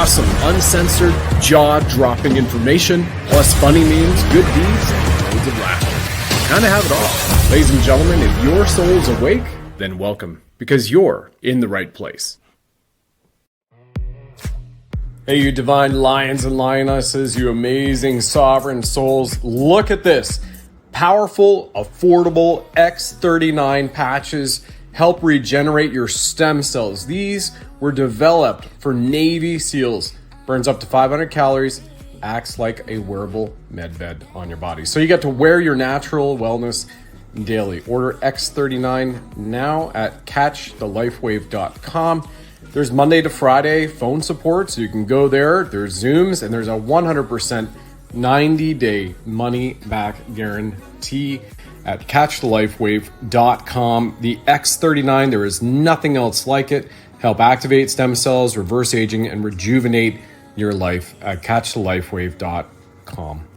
awesome, uncensored, jaw-dropping information, plus funny memes, good deeds, and loads of laughter. Kind of have it all. Ladies and gentlemen, if your soul's awake, then welcome, because you're in the right place. Hey, you divine lions and lionesses, you amazing sovereign souls, look at this. Powerful, affordable X39 patches help regenerate your stem cells. These were developed for Navy SEALs. Burns up to 500 calories, acts like a wearable med bed on your body. So you get to wear your natural wellness daily. Order X39 now at catchthelifewave.com. There's Monday to Friday phone support, so you can go there. There's Zooms, and there's a 100% 90-day money-back guarantee at catchthelifewave.com. The X39, there is nothing else like it. Help activate stem cells, reverse aging, and rejuvenate your life at catchthelifewave.com.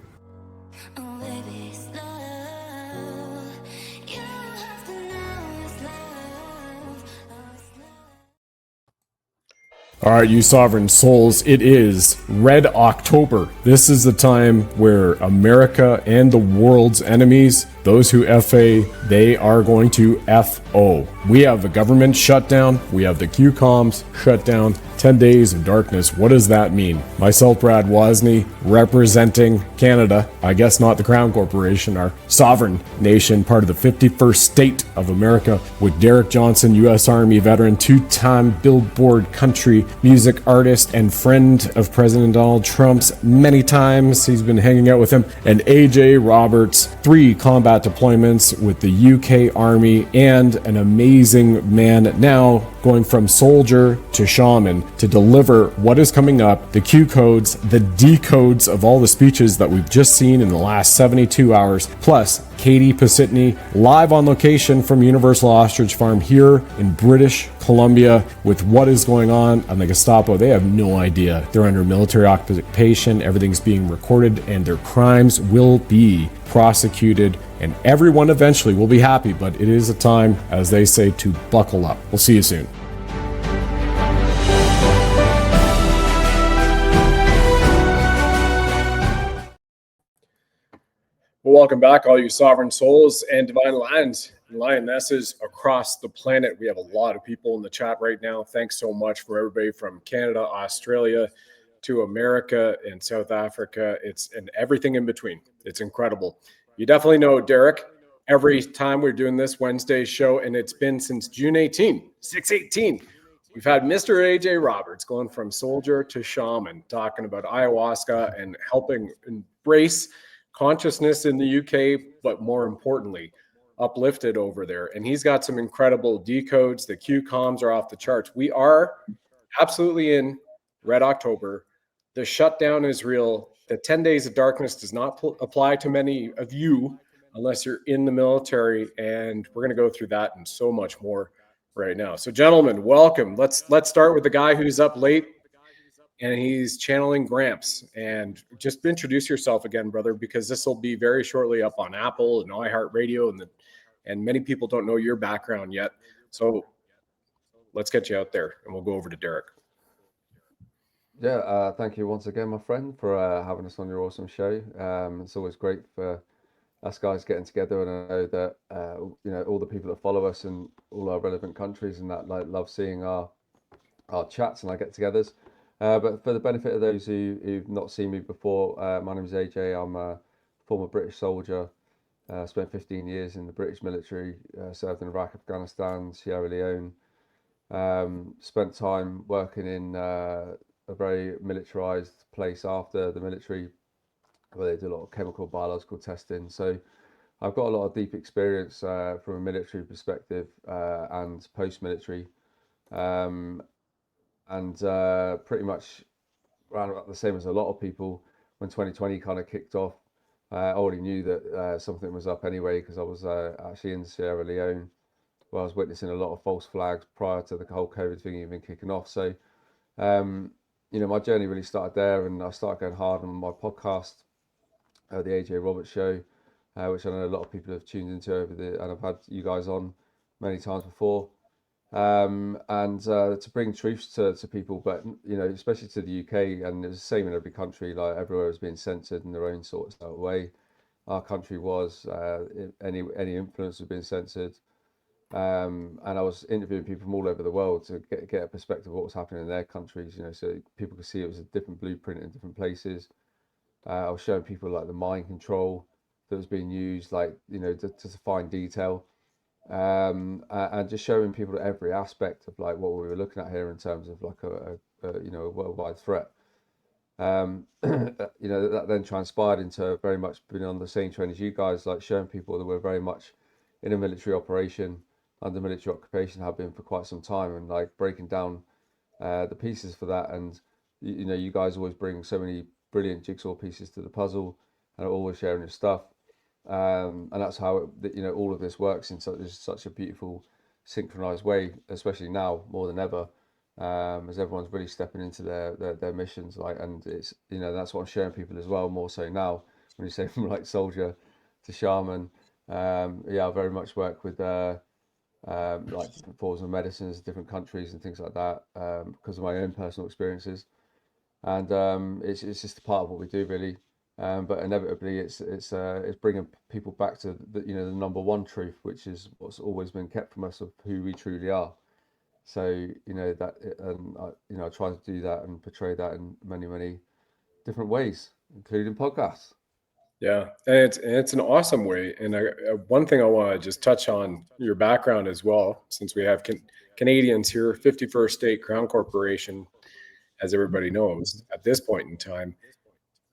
All right, you sovereign souls, it is Red October. This is the time where America and the world's enemies, those who FA, they are going to FO. We have the government shutdown. We have the QCOMs shutdown. 10 days of darkness. What does that mean? Myself, Brad Wozny, representing Canada, I guess not the Crown Corporation, our sovereign nation, part of the 51st state of America, with Derek Johnson, U.S. Army veteran, two-time Billboard country music artist, and friend of President Donald Trump's many times. He's been hanging out with him. And AJ Roberts, 3 combat deployments with the UK Army, and an amazing man now going from soldier to shaman to deliver what is coming up, the Q codes, the D codes of all the speeches that we've just seen in the last 72 hours, plus Katie Pasitny live on location from Universal Ostrich Farm here in British Columbia with what is going on the Gestapo. They have no idea. They're under military occupation. Everything's being recorded and their crimes will be prosecuted, and everyone eventually will be happy, but it is a time, as they say, to buckle up. We'll see you soon. Well, welcome back, all you sovereign souls and divine lions and lionesses across the planet. We have a lot of people in the chat right now. Thanks so much for everybody from Canada, Australia, to America and South Africa. And everything in between. It's incredible. You definitely know Derek. Every time we're doing this Wednesday show, and it's been since June 18, 6/18. We've had Mr. AJ Roberts going from soldier to shaman, talking about ayahuasca and helping embrace consciousness in the UK, but more importantly, uplifted over there. And he's got some incredible decodes. The QCOMs are off the charts. We are absolutely in Red October. The shutdown is real. The 10 days of darkness does not apply to many of you unless you're in the military. And we're going to go through that and so much more right now. So gentlemen, welcome. Let's start with the guy who's up late and he's channeling Gramps. And just introduce yourself again, brother, because this will be very shortly up on Apple and iHeartRadio, and many people don't know your background yet. So let's get you out there and we'll go over to Derek. Yeah, thank you once again, my friend, for having us on your awesome show. It's always great for us guys getting together, and I know that all the people that follow us in all our relevant countries and that love seeing our chats and our get-togethers. But for the benefit of those who've not seen me before, my name is AJ. I'm a former British soldier. Spent 15 years in the British military. Served in Iraq, Afghanistan, Sierra Leone. Spent time working in a very militarized place after the military, where they do a lot of chemical, biological testing. So I've got a lot of deep experience from a military perspective and post-military, and pretty much around about the same as a lot of people. When 2020 kind of kicked off, I already knew that something was up anyway, because I was actually in Sierra Leone, where I was witnessing a lot of false flags prior to the whole COVID thing even kicking off. So my journey really started there, and I started going hard on my podcast, the AJ Roberts Show, which I know a lot of people have tuned into and I've had you guys on many times before. and to bring truths to people, but especially to the UK, and it's the same in every country. Like everywhere is being censored in their own sort of way. Our country was any influence was being censored, and I was interviewing people from all over the world to get a perspective of what was happening in their countries. So people could see it was a different blueprint in different places. I was showing people like the mind control that was being used, like to find detail, and just showing people every aspect of like what we were looking at here in terms of like a worldwide threat. That then transpired into very much being on the same train as you guys, like showing people that we're very much in a military operation under military occupation, have been for quite some time, and like breaking down the pieces for that. And you guys always bring so many brilliant jigsaw pieces to the puzzle, and are always sharing your stuff. And that's how all of this works in such a beautiful, synchronized way, especially now more than ever, as everyone's really stepping into their missions. Like, and it's that's what I'm sharing people as well, more so now when you say from like soldier to shaman. I very much work with like different forms of medicines, different countries and things like that, because of my own personal experiences. And it's just a part of what we do, really. But inevitably, it's bringing people back to the number one truth, which is what's always been kept from us of who we truly are. So that, and I try to do that and portray that in many different ways, including podcasts. Yeah, and it's an awesome way. And one thing I want to just touch on your background as well, since we have Canadians here, 51st State Crown Corporation, as everybody knows at this point in time.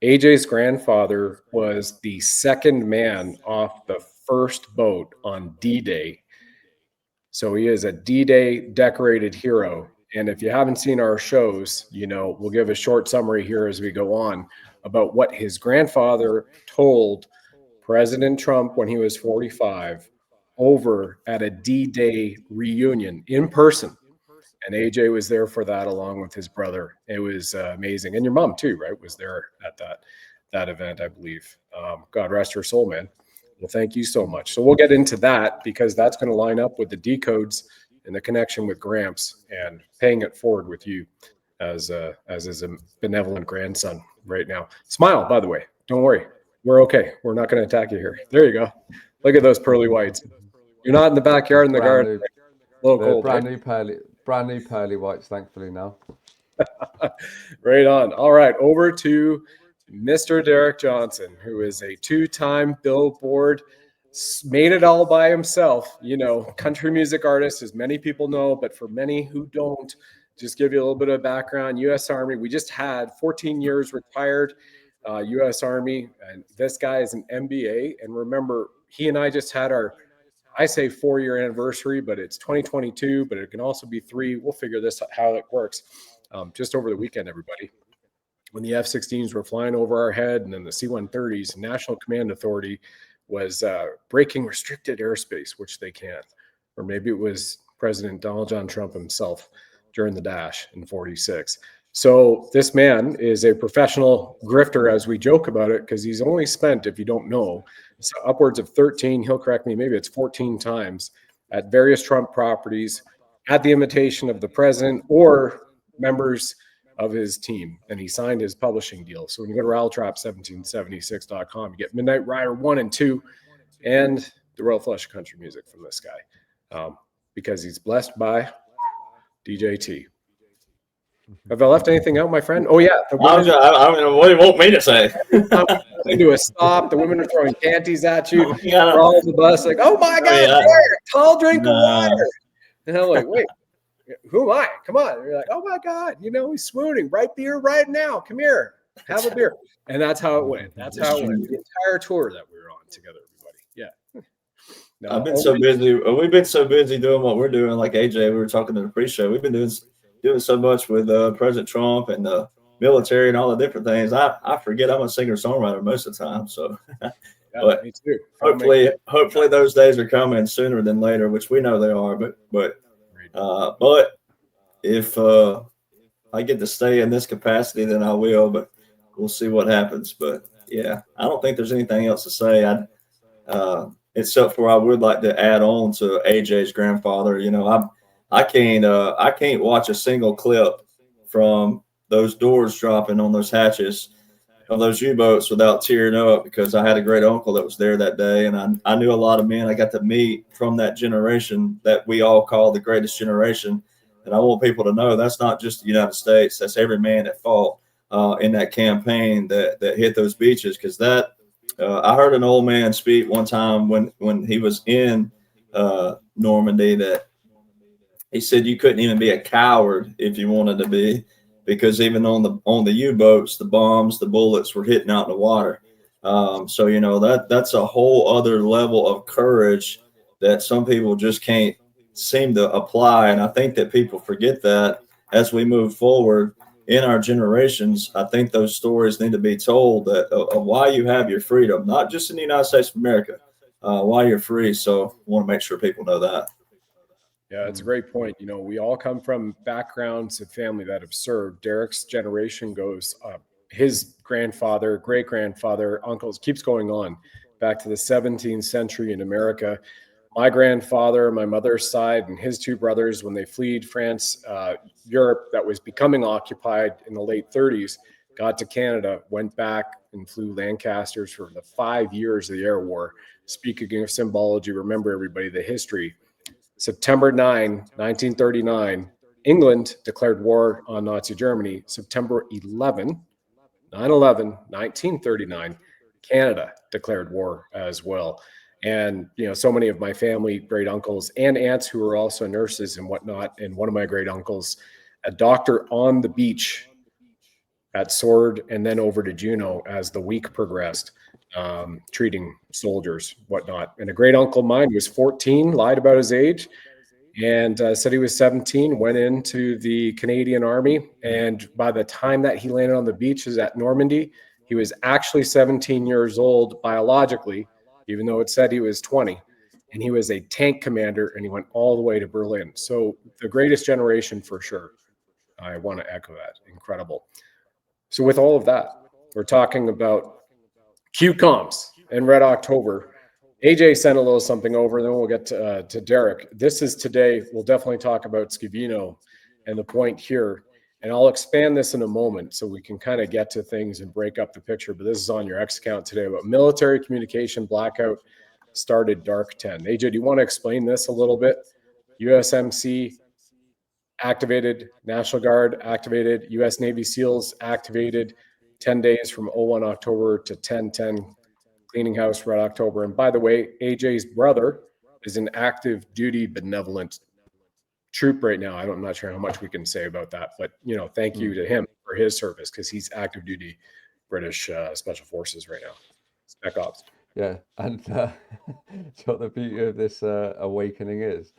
AJ's grandfather was the second man off the first boat on D-Day. So he is a D-Day decorated hero. And if you haven't seen our shows, we'll give a short summary here as we go on about what his grandfather told President Trump when he was 45 over at a D-Day reunion in person. And AJ was there for that along with his brother. It was amazing. And your mom too, right? Was there at that event, I believe. God rest her soul, man. Well, thank you so much. So we'll get into that because that's going to line up with the decodes and the connection with Gramps and paying it forward with you as is a benevolent grandson right now. Smile, by the way. Don't worry. We're okay. We're not going to attack you here. There you go. Look at those pearly whites. You're not in the backyard in the garden. A little cold, brand new pearly whites, thankfully now. Right on. All right, over to Mr. Derek Johnson, who is a two-time Billboard, made it all by himself. Country music artist, as many people know, but for many who don't, just give you a little bit of background. U.S. Army. We just had 14 years retired. U.S. Army, and this guy is an MBA. And remember, he and I just had I say 4-year anniversary, but it's 2022, but it can also be 3. We'll figure this out, how it works. Just over the weekend, everybody, when the F-16s were flying over our head, and then the C-130s, National Command Authority was breaking restricted airspace, which they can't. Or maybe it was President Donald John Trump himself during the dash in 46. So this man is a professional grifter, as we joke about it, because he's only spent, if you don't know, so upwards of 13, he'll correct me, maybe it's 14 times at various Trump properties at the invitation of the president or members of his team. And he signed his publishing deal. So when you go to rattletrap1776.com, you get Midnight Rider 1 and 2 and the Royal Flush Country music from this guy, because he's blessed by DJT. Have I left anything out, my friend? Oh, yeah. I don't know what do you want me to say. Into a stop. The women are throwing panties at you. We're all on the bus like, oh, my God, Derek, tall drink of water. And I'm like, wait, who am I? Come on. And you're like, oh, my God, he's swooning. Right beer right now. Come here. Have a beer. And that's how it went. That's how it went. The entire tour that we were on together, everybody. Yeah. No, I've been so busy. We've been so busy doing what we're doing. Like AJ, we were talking in the pre-show. We've been doing so much with President Trump and the military and all the different things. I forget I'm a singer-songwriter most of the time. So, yeah, but me too. Hopefully those days are coming sooner than later, which we know they are. But if I get to stay in this capacity, then I will. But we'll see what happens. But yeah, I don't think there's anything else to say. Except for I would like to add on to AJ's grandfather. I can't watch a single clip from those doors dropping on those hatches of those U-boats without tearing up, because I had a great uncle that was there that day, and I knew a lot of men I got to meet from that generation that we all call the greatest generation. And I want people to know that's not just the United States, that's every man that fought in that campaign that hit those beaches. Because I heard an old man speak one time when he was in Normandy, that he said you couldn't even be a coward if you wanted to be, because even on the U-boats, the bombs, the bullets were hitting out in the water. So that's a whole other level of courage that some people just can't seem to apply. And I think that people forget that as we move forward in our generations. I think those stories need to be told, that of why you have your freedom, not just in the United States of America, why you're free. So I want to make sure people know that. Yeah, it's a great point. We all come from backgrounds of family that have served. Derek's generation goes up. His grandfather, great grandfather, uncles, keeps going on back to the 17th century in America. My grandfather, my mother's side, and his two brothers, when they fled France, Europe that was becoming occupied in the late 30s, got to Canada, went back and flew Lancasters for the 5 years of the air war. Speaking of symbology, remember everybody the history. September 9, 1939, England declared war on Nazi Germany. September 11, 9/11, 1939, Canada declared war as well. And, so many of my family, great uncles and aunts who were also nurses and whatnot. And one of my great uncles, a doctor on the beach at Sword and then over to Juneau as the week progressed, treating soldiers, whatnot. And a great uncle of mine was 14, lied about his age, and said he was 17, went into the Canadian Army. And by the time that he landed on the beaches at Normandy, he was actually 17 years old biologically, even though it said he was 20. And he was a tank commander, and he went all the way to Berlin. So the greatest generation for sure. I want to echo that. Incredible. So with all of that, we're talking about QComs and Red October. AJ sent a little something over, and then we'll get to Derek. This is today. We'll definitely talk about Scavino and the point here. And I'll expand this in a moment so we can kind of get to things and break up the picture. But this is on your X account today about military communication blackout started dark 10. AJ, do you want to explain this a little bit? USMC activated, National Guard activated, U.S. Navy SEALs activated 10 days from 01 October to 10/10. Cleaning house, Red October. And by the way, AJ's brother is an active duty benevolent troop right now. I'm not sure how much we can say about that, but thank you to him for his service, because he's active duty British Special Forces right now. Spec Ops. Yeah, and what the beauty of this awakening is,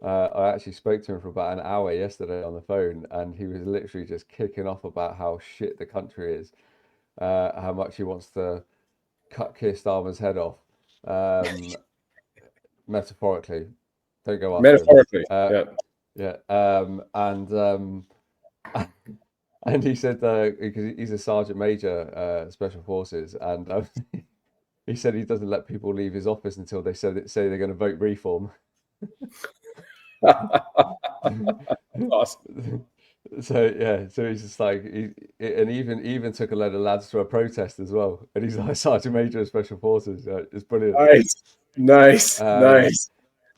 I actually spoke to him for about an hour yesterday on the phone, and he was literally just kicking off about how shit the country is, how much he wants to cut Keir Starmer's head off, metaphorically. Don't go after Metaphorically, him. And he said because he's a sergeant major, Special Forces, and he said he doesn't let people leave his office until they say they're going to vote reform. Awesome. So he's just like, and even took a load of lads to a protest as well, and he's like Sergeant Major of Special Forces. It's brilliant. Nice.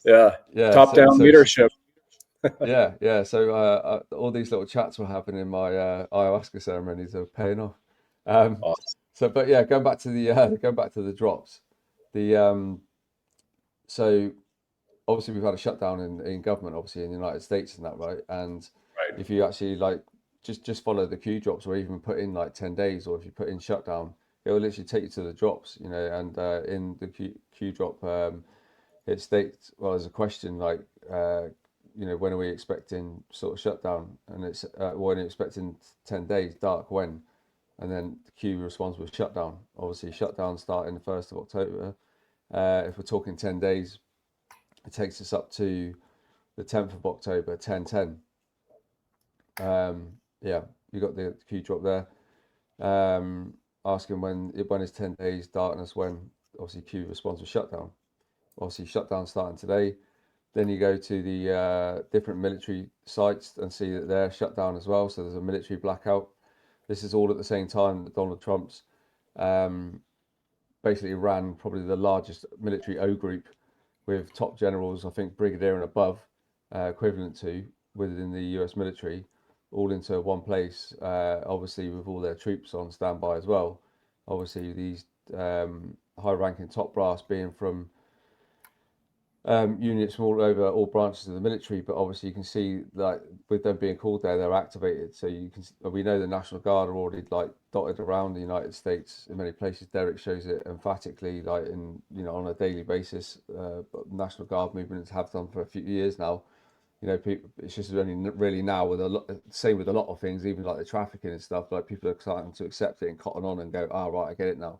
Yeah. Top-down leadership. yeah. So all these little chats were happening in my ayahuasca ceremonies are paying off. Awesome. So, but yeah, going back to the drops, so obviously we've had a shutdown in government, obviously in the United States and that, right? And if you actually just follow the Q drops, or even put in 10 days, or if you put in shutdown, it will literally take you to the drops, and in the Q drop, it states, well, there's a question when are we expecting sort of shutdown? And it's when are you expecting 10 days, dark when? And then the Q responds with shutdown. Obviously, shutdown starting the 1st of October. If we're talking 10 days, it takes us up to the 10th of October, 10/10. You got the Q drop there. Asking when is 10 days darkness when? Obviously, Q responds with shutdown. Obviously, shutdown starting today. Then you go to the different military sites and see that they're shut down as well. So there's a military blackout. This is all at the same time that Donald Trump's um, basically ran probably the largest military O group with top generals, I think brigadier and above, equivalent to within the US military, all into one place, obviously with all their troops on standby as well. Obviously, these high ranking top brass being from units from all over all branches of the military, but obviously you can see like with them being called there, they're activated. So you can we know the National Guard are already like dotted around the United States in many places. Derek shows it emphatically, like in on a daily basis. But National Guard movements have done for a few years now. People, it's just only really now with a lot, same with a lot of things, even like the trafficking and stuff. Like people are starting to accept it and cotton on and go, right, I get it now.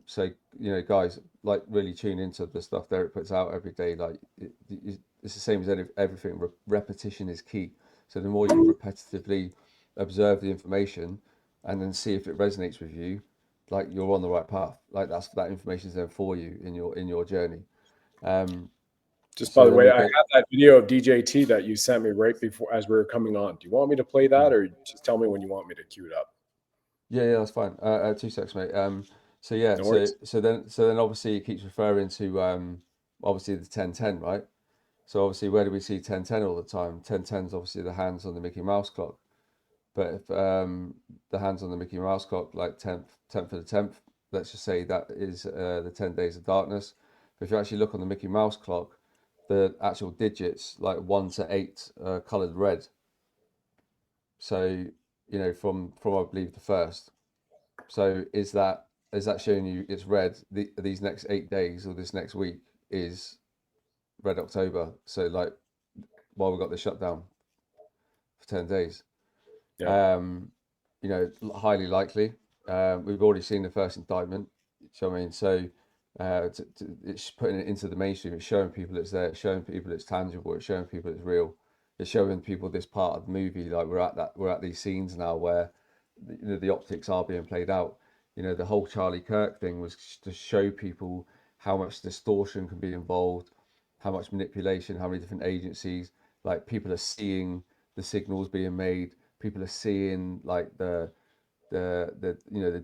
So guys, like really tune into the stuff Derek puts out every day. Like it's the same as everything. Repetition is key. So the more you repetitively observe the information and then see if it resonates with you, like you're on the right path. Like that information is there for you in your journey. Just So by the then way, we I go. have that video of DJT that you sent me right before as we were coming on. Do you want me to play that, or just tell me when you want me to cue it up? Yeah, that's fine. 2 secs, mate. So yeah, No so worries. so then obviously it keeps referring to obviously the 1010, right? So obviously where do we see 1010 all the time? 1010 is obviously the hands on the Mickey Mouse clock. But if the hands on the Mickey Mouse clock, like 10th of the 10th, let's just say that is the 10 days of darkness. But if you actually look on the Mickey Mouse clock, the actual digits, like 1 to 8, are coloured red. So, from I believe the first. So is that showing you it's red? These next 8 days or this next week is Red October. So like while we got the shutdown for 10 days, Yeah. highly likely. We've already seen the first indictment. So I mean, it's putting it into the mainstream. It's showing people it's there. It's showing people it's tangible. It's showing people it's real. It's showing people this part of the movie. Like we're at these scenes now where the optics are being played out. The whole Charlie Kirk thing was to show people how much distortion can be involved, how much manipulation, how many different agencies. Like people are seeing the signals being made. People are seeing like the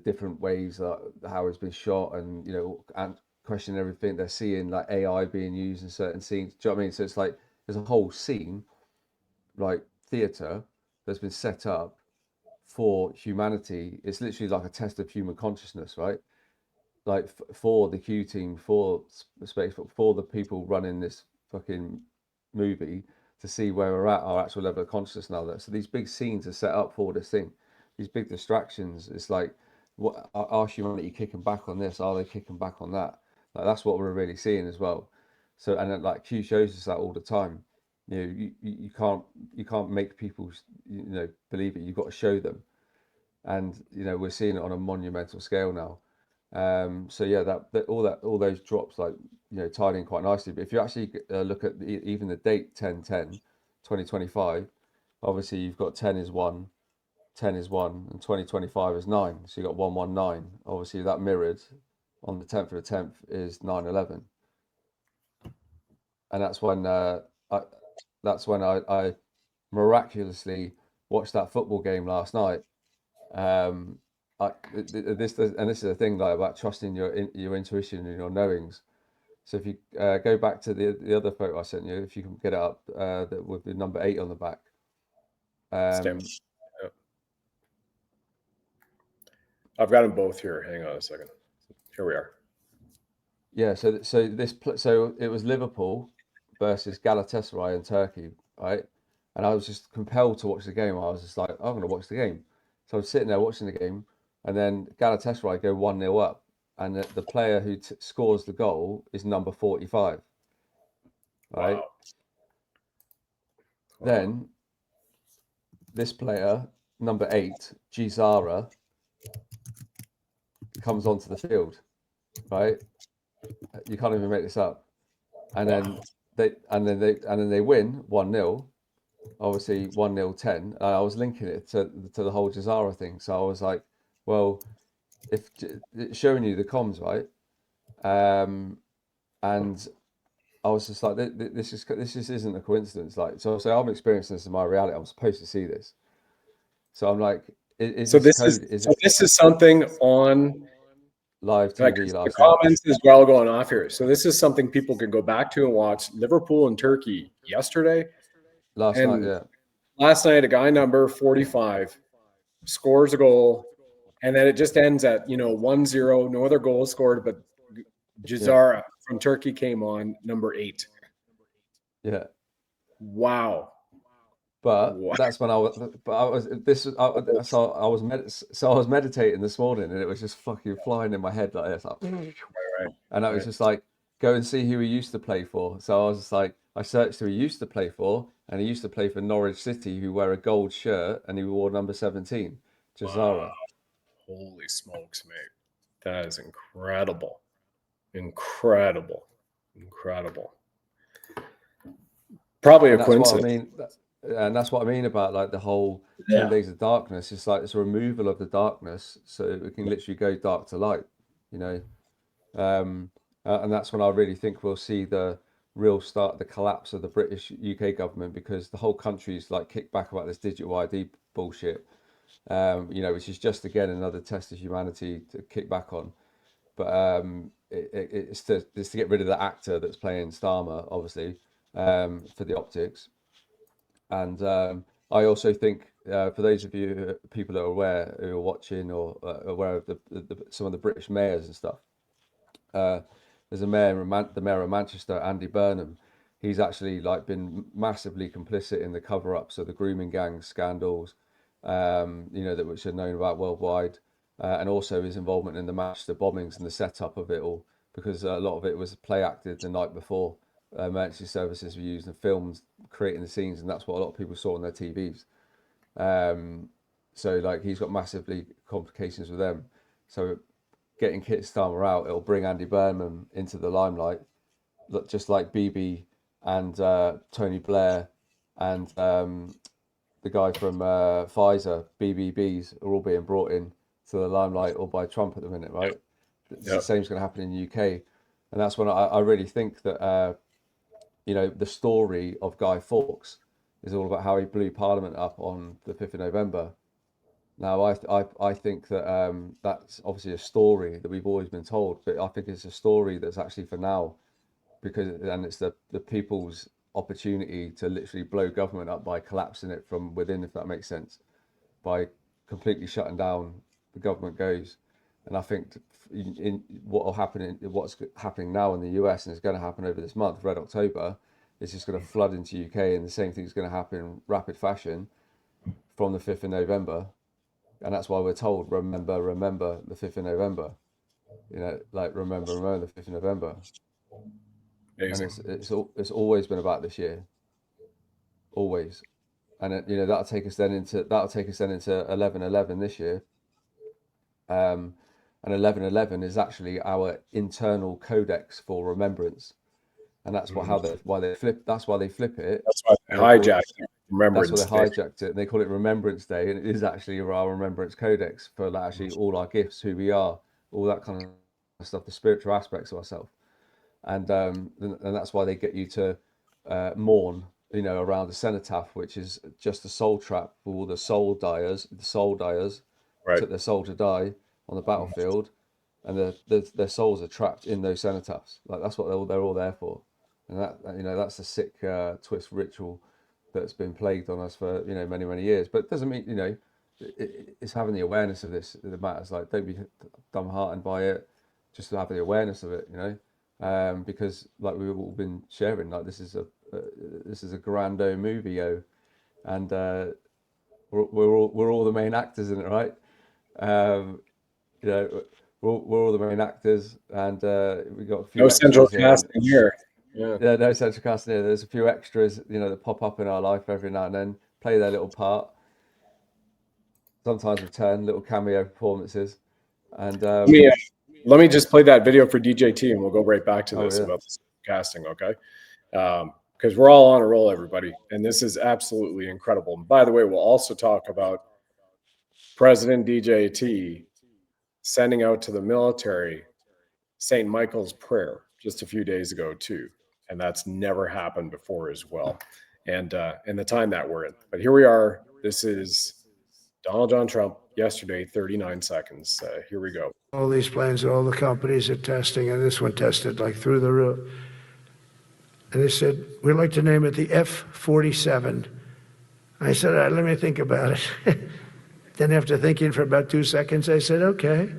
different ways that how it's been shot and questioning everything. They're seeing like AI being used in certain scenes. Do you know what I mean? So it's like there's a whole scene like theater that's been set up for humanity. It's literally like a test of human consciousness, right? Like for the Q team, for space, for the people running this fucking movie to see where we're at, our actual level of consciousness now. So these big scenes are set up for this thing, these big distractions. It's like, what are humanity kicking back on this? Are they kicking back on that? Like that's what we're really seeing as well. So and then, like Q shows us that all the time. You can't make people believe it. You've got to show them, and we're seeing it on a monumental scale now. So yeah, all those drops like tied in quite nicely. But if you actually look at even the date 10/10, 2025, obviously you've got 10 is 1, 10 is 1, and 2025 is 9. So you got 119. Obviously that mirrored on the 10th of the 10th is 9/11, and I I miraculously watched that football game last night. Um, this is the thing like about trusting your intuition and your knowings. So if you go back to the other photo I sent you, if you can get it up, that with the number 8 on the back. Stamp. Yeah. I've got them both here. Hang on a second. Here we are. Yeah. So it was Liverpool versus Galatasaray in Turkey, right? And I was just compelled to watch the game. I was just like, I'm going to watch the game. So I was sitting there watching the game, and then Galatasaray go 1-0 up, and the player who scores the goal is number 45, right? Wow. Then this player, number 8, Gizara, comes onto the field, right? You can't even make this up. And Wow. then they win 1-0. Obviously 1-0 10. I was linking it to the whole Gizara thing. So I was like, well, if it's showing you the comms, right? And I was just like, this just isn't a coincidence. Like, so I'm experiencing this in my reality. I'm supposed to see this. So I'm like, is So this this is code? Is so it this is something on live like TV the last night? comments as well going off here. So this is something people can go back to and watch. Liverpool and Turkey yesterday, Last night, and yeah. last night a guy number 45 scores a goal, and then it just ends at 1-0. No other goals scored, but Yeah. Jazara from Turkey came on number 8. Yeah. Wow. But Wow. that's when I was. But I was. This was. So I was. So I was meditating this morning, and it was just fucking flying in my head like this. Like, Right, and I was right. just like, go and see who he used to play for. So I was just like, I searched who he used to play for, and he used to play for Norwich City, who wear a gold shirt, and he wore number 17, Wow. Jazara. Holy smokes, mate. That is incredible. Incredible. Incredible. Probably a And that's what I coincidence. mean. And that's what I mean about like the whole 10 Yeah. days of darkness. It's like it's a removal of the darkness, so we can literally go dark to light. You know. And that's when I really think we'll see the real start, the collapse of the British UK government, because the whole country's like kicked back about this digital ID bullshit, which is just again another test of humanity to kick back on. But it's to get rid of the actor that's playing Starmer, obviously, for the optics. And I also think, for those of you people that are aware, who are watching or aware of some of the British mayors and stuff, there's a mayor, the mayor of Manchester, Andy Burnham. He's actually like been massively complicit in the cover-ups of the grooming gang scandals, that which are known about worldwide, and also his involvement in the Manchester bombings and the setup of it all, because a lot of it was play acted the night before. Emergency services were used and filmed creating the scenes, and that's what a lot of people saw on their TVs. So like he's got massively complications with them. So getting Kit Starmer out, it'll bring Andy Burnham into the limelight, just like BB and Tony Blair and the guy from Pfizer, BBBs, are all being brought in to the limelight all by Trump at the minute, right? The Yep. same's going to happen in the UK, and that's when I really think that the story of Guy Fawkes is all about how he blew Parliament up on the 5th of November. Now, I think that that's obviously a story that we've always been told, but I think it's a story that's actually for now, and it's the people's opportunity to literally blow government up by collapsing it from within, if that makes sense, by completely shutting down the government goes. And I think in what will happen in what's happening now in the US, and it's going to happen over this month, Red October, is just going to flood into UK, and the same thing is going to happen in rapid fashion from the 5th of November. And that's why we're told, remember the 5th of November. Like remember the 5th of November. And Amazing. it's always been about this year, always. And that'll take us then into 11/11 this year. And 11/11 is actually our internal codex for remembrance, and that's why they flip. That's why they flip it, That's why they and they call it. hijacked That's why Remembrance they Day. hijacked it, and they call it Remembrance Day, and it is actually our Remembrance Codex for like, actually all our gifts, who we are, all that kind of stuff, the spiritual aspects of ourselves, and that's why they get you to mourn, around the cenotaph, which is just a soul trap for all the soul dyers. The soul dyers Right. took their soul to die on the battlefield, and their souls are trapped in those cenotaphs. Like that's what they're all there for, and that's a sick twist ritual that's been plagued on us for many years. But it doesn't mean it's having the awareness of this that matters. Like don't be dumbhearted by it, just to have the awareness of it. Because like we've all been sharing, like this is a grando movie, and we're all the main actors in it, right? Um, you know, we're all the main actors, and we got a few No central extras here. casting here. Yeah. Yeah, no central casting here. There's a few extras, that pop up in our life every now and then, play their little part. Sometimes return little cameo performances, and Let me just play that video for DJT, and we'll go right back to oh this yeah, about the casting, okay? Because we're all on a roll, everybody, and this is absolutely incredible. And by the way, we'll also talk about President DJT sending out to the military St. Michael's prayer just a few days ago too, and that's never happened before as well. And the time that we're in. But here we are. This is Donald John Trump yesterday, 39 seconds. Here we go. All these planes, all the companies are testing, and this one tested like through the roof. And they said, we'd like to name it the F-47. I said, all right, let me think about it. Then after thinking for about 2 seconds, I said, okay.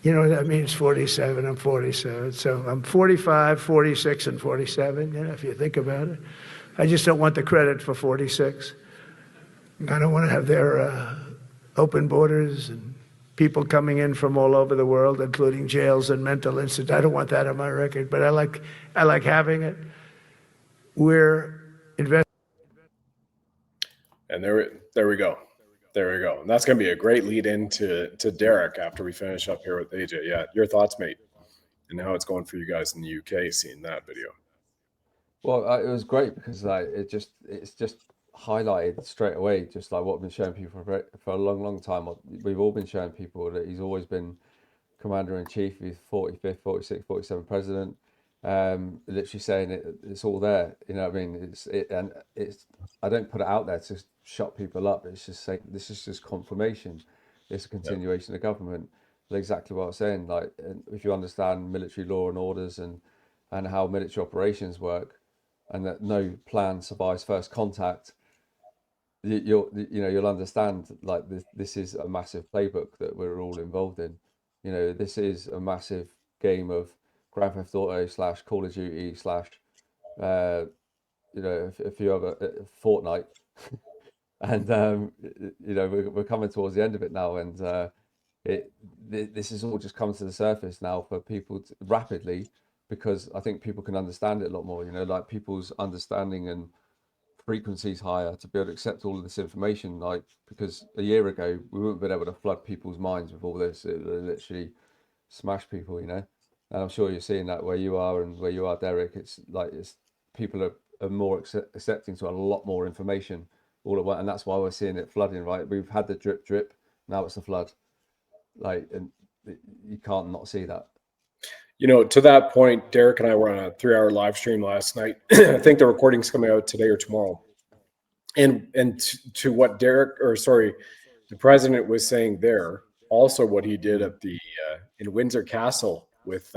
You know, that means 47, I'm 47. So I'm 45, 46, and 47, you know, if you think about it. I just don't want the credit for 46. I don't want to have their open borders and people coming in from all over the world, including jails and mental institutes. I don't want that on my record, but I like having it. We're investing. And there we go. There we go. And that's going to be a great lead into Derek after we finish up here with AJ. Yeah, your thoughts, mate, and how it's going for you guys in the UK seeing that video. Well, it was great because like it's just highlighted straight away, just like what I've been showing people for a long time. We've all been showing people that he's always been commander-in-chief. He's 45th, 46th, 47th president. Literally saying it's all there. You know what I mean? It's I don't put it out there to shut people up. It's just saying this is just confirmation. It's a continuation of government. Exactly what I was saying. Like, if you understand military law and orders and how military operations work, and that no plan survives first contact, you'll understand like this is a massive playbook that we're all involved in. You know, this is a massive game of Grand Theft Auto / Call of Duty / a few other Fortnite, and we're coming towards the end of it now, and this is all just coming to the surface now for people rapidly, because I think people can understand it a lot more. You know, like people's understanding and frequencies higher to be able to accept all of this information. Like, because a year ago we wouldn't have been able to flood people's minds with all this. It literally smash people, you know. And I'm sure you're seeing that where you are and where you are, Derek. It's like people are more accepting to a lot more information all at once, and that's why we're seeing it flooding. Right, we've had the drip, now it's the flood. Like, and you can't not see that. You know, to that point, Derek and I were on a 3-hour live stream last night. I think the recording's coming out today or tomorrow. And to what the president was saying there, also what he did at the in Windsor Castle with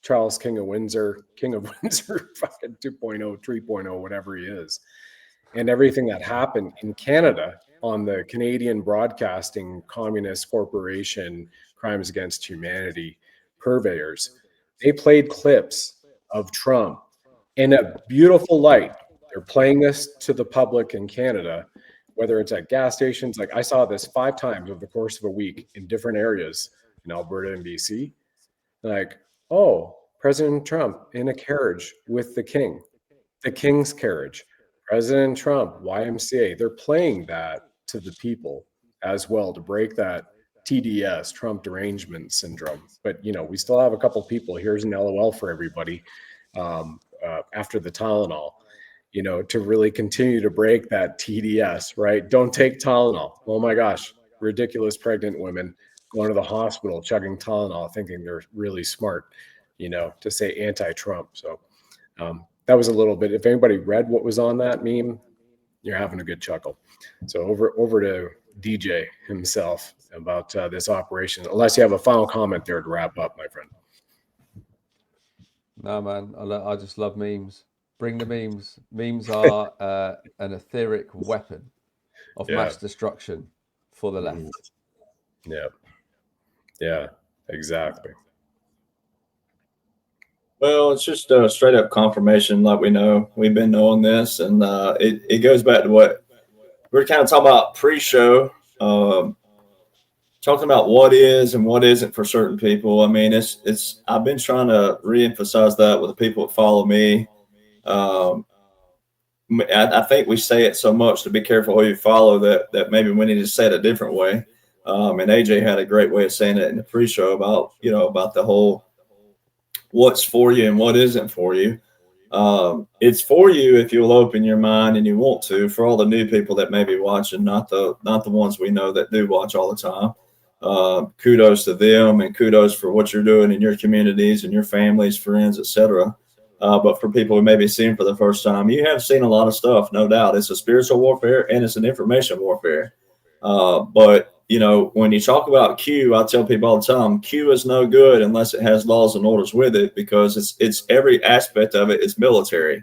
Charles, King of Windsor, fucking 2.0, 3.0, whatever he is, and everything that happened in Canada on the Canadian Broadcasting Communist Corporation Crimes Against Humanity purveyors. They played clips of Trump in a beautiful light. They're playing this to the public in Canada, whether it's at gas stations. Like, I saw this 5 times over the course of a week in different areas in Alberta and BC. Like, oh, President Trump in a carriage with the king, the king's carriage, President Trump, YMCA. They're playing that to the people as well to break that TDS, Trump derangement syndrome. But, you know, we still have a couple people. Here's an LOL for everybody after the Tylenol, you know, to really continue to break that TDS, right? Don't take Tylenol. Oh my gosh, ridiculous pregnant women going to the hospital, chugging Tylenol, thinking they're really smart, you know, to say anti-Trump. So that was a little bit, if anybody read what was on that meme, you're having a good chuckle. So over to DJ himself about this operation, unless you have a final comment there to wrap up, my friend. No, man, I just love memes. Bring the memes. Memes are an etheric weapon of mass destruction for the left. Yeah, exactly. Well, it's just a straight up confirmation. Like, we've been knowing this, and it goes back to what we were kind of talking about pre-show, talking about what is and what isn't for certain people. I mean, it's I've been trying to reemphasize that with the people that follow me. I think we say it so much to be careful who you follow that maybe we need to say it a different way. And AJ had a great way of saying it in the pre-show about the whole what's for you and what isn't for you. It's for you if you'll open your mind and you want to. For all the new people that may be watching, not the ones we know that do watch all the time. Kudos to them, and kudos for what you're doing in your communities and your families, friends, etc. But for people who may be seeing for the first time, you have seen a lot of stuff, no doubt. It's a spiritual warfare and it's an information warfare. But you know, when you talk about Q, I tell people all the time, Q is no good unless it has laws and orders with it, because it's every aspect of it is military.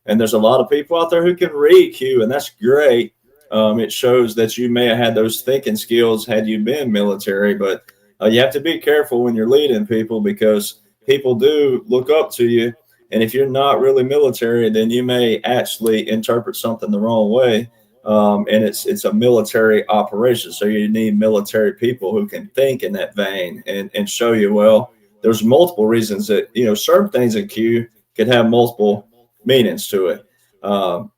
And there's a lot of people out there who can read Q, and that's great. It shows that you may have had those thinking skills had you been military, but you have to be careful when you're leading people, because people do look up to you. And if you're not really military, then you may actually interpret something the wrong way. And it's a military operation. So you need military people who can think in that vein and show you, well, there's multiple reasons that, you know, certain things in Q could have multiple meanings to it.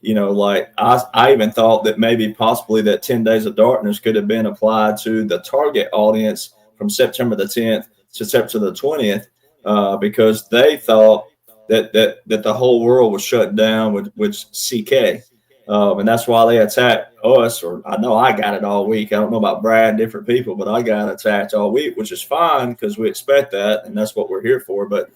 You know, like I even thought that maybe possibly that 10 days of darkness could have been applied to the target audience from September the 10th to September the 20th, because they thought that the whole world was shut down with CK. And that's why they attacked us. Or I know I got it all week. I don't know about Brad, different people, but I got attacked all week, which is fine because we expect that, and that's what we're here for. But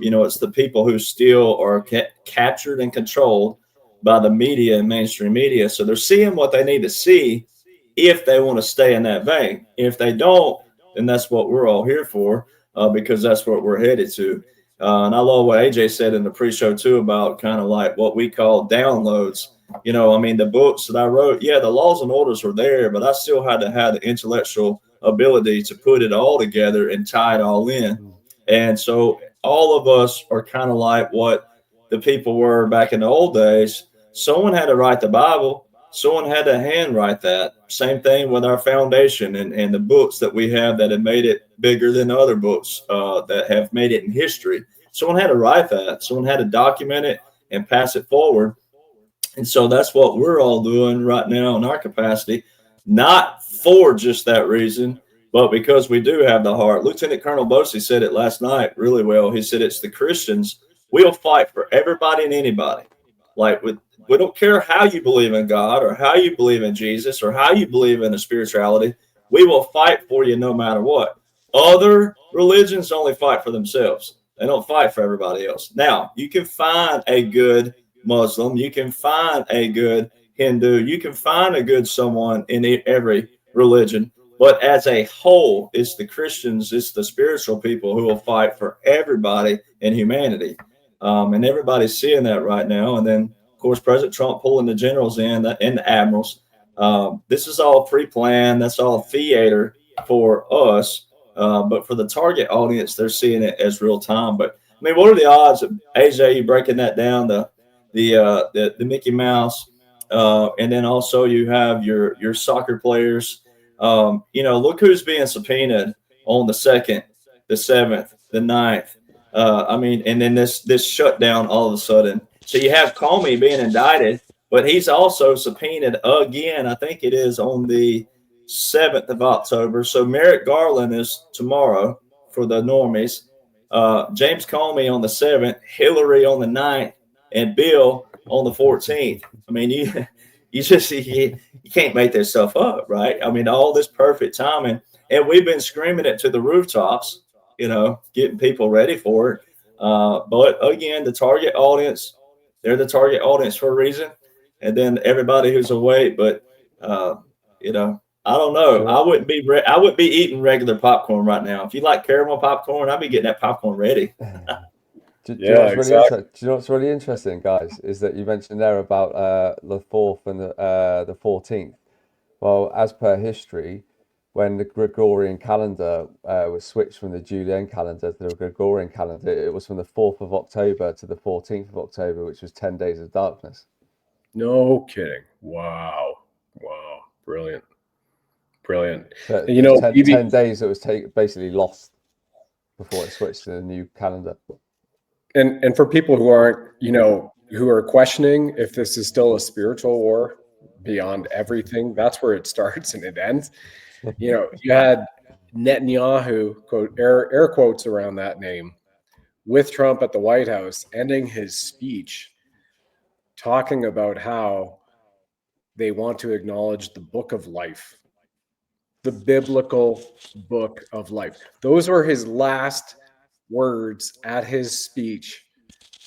you know, it's the people who still are captured and controlled by the media and mainstream media. So they're seeing what they need to see if they want to stay in that vein. If they don't, then that's what we're all here for, because that's what we're headed to. And I love what AJ said in the pre-show too about kind of like what we call downloads. You know, I mean, the books that I wrote, yeah, the laws and orders were there, but I still had to have the intellectual ability to put it all together and tie it all in. And so all of us are kind of like what the people were back in the old days. Someone had to write the Bible. Someone had to handwrite that. Same thing with our foundation and the books that we have that have made it bigger than other books that have made it in history. Someone had to write that. Someone had to document it and pass it forward. And so that's what we're all doing right now in our capacity, not for just that reason, but because we do have the heart. Lieutenant Colonel Bosey said it last night really well. He said, it's the Christians. We'll fight for everybody and anybody. Like, we don't care how you believe in God or how you believe in Jesus or how you believe in a spirituality. We will fight for you no matter what. Other religions only fight for themselves. They don't fight for everybody else. Now, you can find a good Muslim, you can find a good Hindu, you can find a good someone in every religion, but as a whole, it's the Christians, it's the spiritual people who will fight for everybody in humanity. And everybody's seeing that right now. And then, of course, President Trump pulling the generals in and the admirals. This is all pre-planned. That's all theater for us. But for the target audience, they're seeing it as real time. But I mean, what are the odds of AJ you breaking that down? The Mickey Mouse, and then also you have your soccer players. You know, look who's being subpoenaed on the 2nd, the 7th, the 9th. I mean, and then this shutdown all of a sudden. So you have Comey being indicted, but he's also subpoenaed again. I think it is on the 7th of October. So Merrick Garland is tomorrow for the normies. James Comey on the 7th, Hillary on the 9th, and Bill on the 14th. I mean, you can't make this stuff up, right? I mean, all this perfect timing, and we've been screaming it to the rooftops, you know, getting people ready for it. But again, the target audience, they're the target audience for a reason, and then everybody who's awake. But you know, I don't know. Sure. I wouldn't be eating regular popcorn right now. If you like caramel popcorn, I'd be getting that popcorn ready. Do you know what's really interesting, guys, is that you mentioned there about the 4th and the 14th. Well, as per history, when the Gregorian calendar was switched from the Julian calendar to the Gregorian calendar, it was from the 4th of October to the 14th of October, which was 10 days of darkness. No kidding. Wow. Brilliant. So, you know, 10 days that was basically lost before it switched to the new calendar. And for people who aren't, you know, who are questioning if this is still a spiritual war beyond everything, that's where it starts and it ends. You know, you had Netanyahu, quote, air quotes around that name, with Trump at the White House, ending his speech talking about how they want to acknowledge the book of life, the biblical book of life. Those were his last words at his speech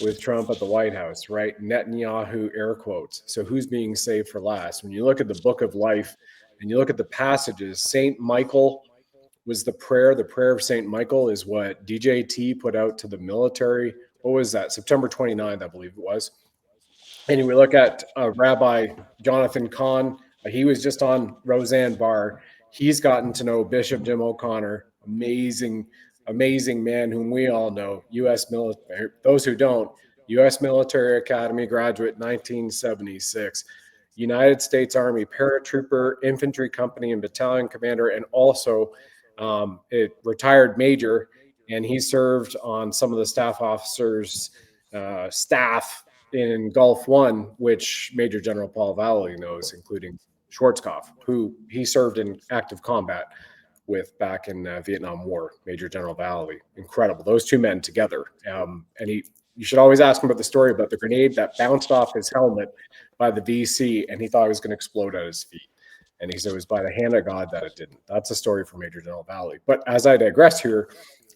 with Trump at the White House, right? Netanyahu, air quotes. So who's being saved for last? When you look at the book of life and you look at the passages, Saint Michael was the prayer. The prayer of Saint Michael is what DJT put out to the military. What was that? September 29th, I believe it was. And we look at Rabbi Jonathan Kahn. He was just on Roseanne Barr. He's gotten to know Bishop Jim O'Connor, amazing, amazing man whom we all know. U.S. military. Those who don't, U.S. Military Academy graduate, 1976. United States Army paratrooper, infantry company and battalion commander, and also a retired major. And he served on some of the staff officers' staff in Gulf One, which Major General Paul Valley knows, including Schwarzkopf, who he served in active combat with back in Vietnam War. Major General Valley, incredible. Those two men together, and you should always ask him about the story about the grenade that bounced off his helmet by the VC, and he thought it was going to explode at his feet. And he said it was by the hand of God that it didn't. That's a story for Major General Valley. But as I digress here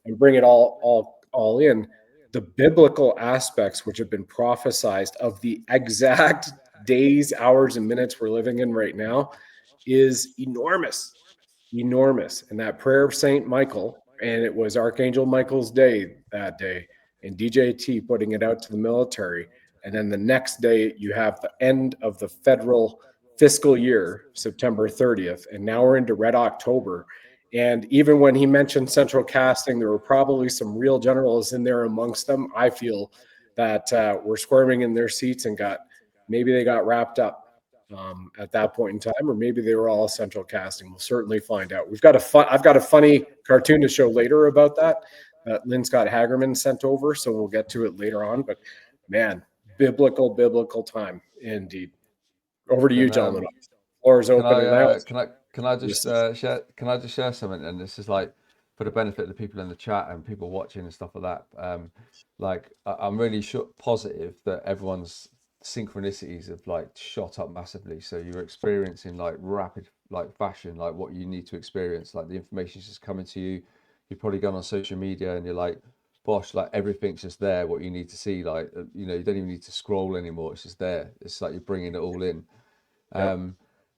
and bring it all in, the biblical aspects which have been prophesized of the exact days, hours, and minutes we're living in right now is enormous, enormous. And that prayer of Saint Michael, and it was Archangel Michael's day that day, and DJT putting it out to the military. And then the next day, you have the end of the federal fiscal year, September 30th. And now we're into Red October. And even when he mentioned central casting, there were probably some real generals in there amongst them. I feel that were squirming in their seats and maybe they got wrapped up at that point in time, or maybe they were all central casting. We'll certainly find out. I've got a funny cartoon to show later about that Lynn Scott Hagerman sent over, so we'll get to it later on. But man, biblical time indeed. Over to you, gentlemen. Floor is open. Can I just share something? And this is like for the benefit of the people in the chat and people watching and stuff like that. I'm really positive that everyone's synchronicities have like shot up massively. So you're experiencing like rapid like fashion, like what you need to experience. Like the information's just coming to you. You've probably gone on social media and you're like, bosh, like everything's just there. What you need to see, like you don't even need to scroll anymore. It's just there. It's like you're bringing it all in.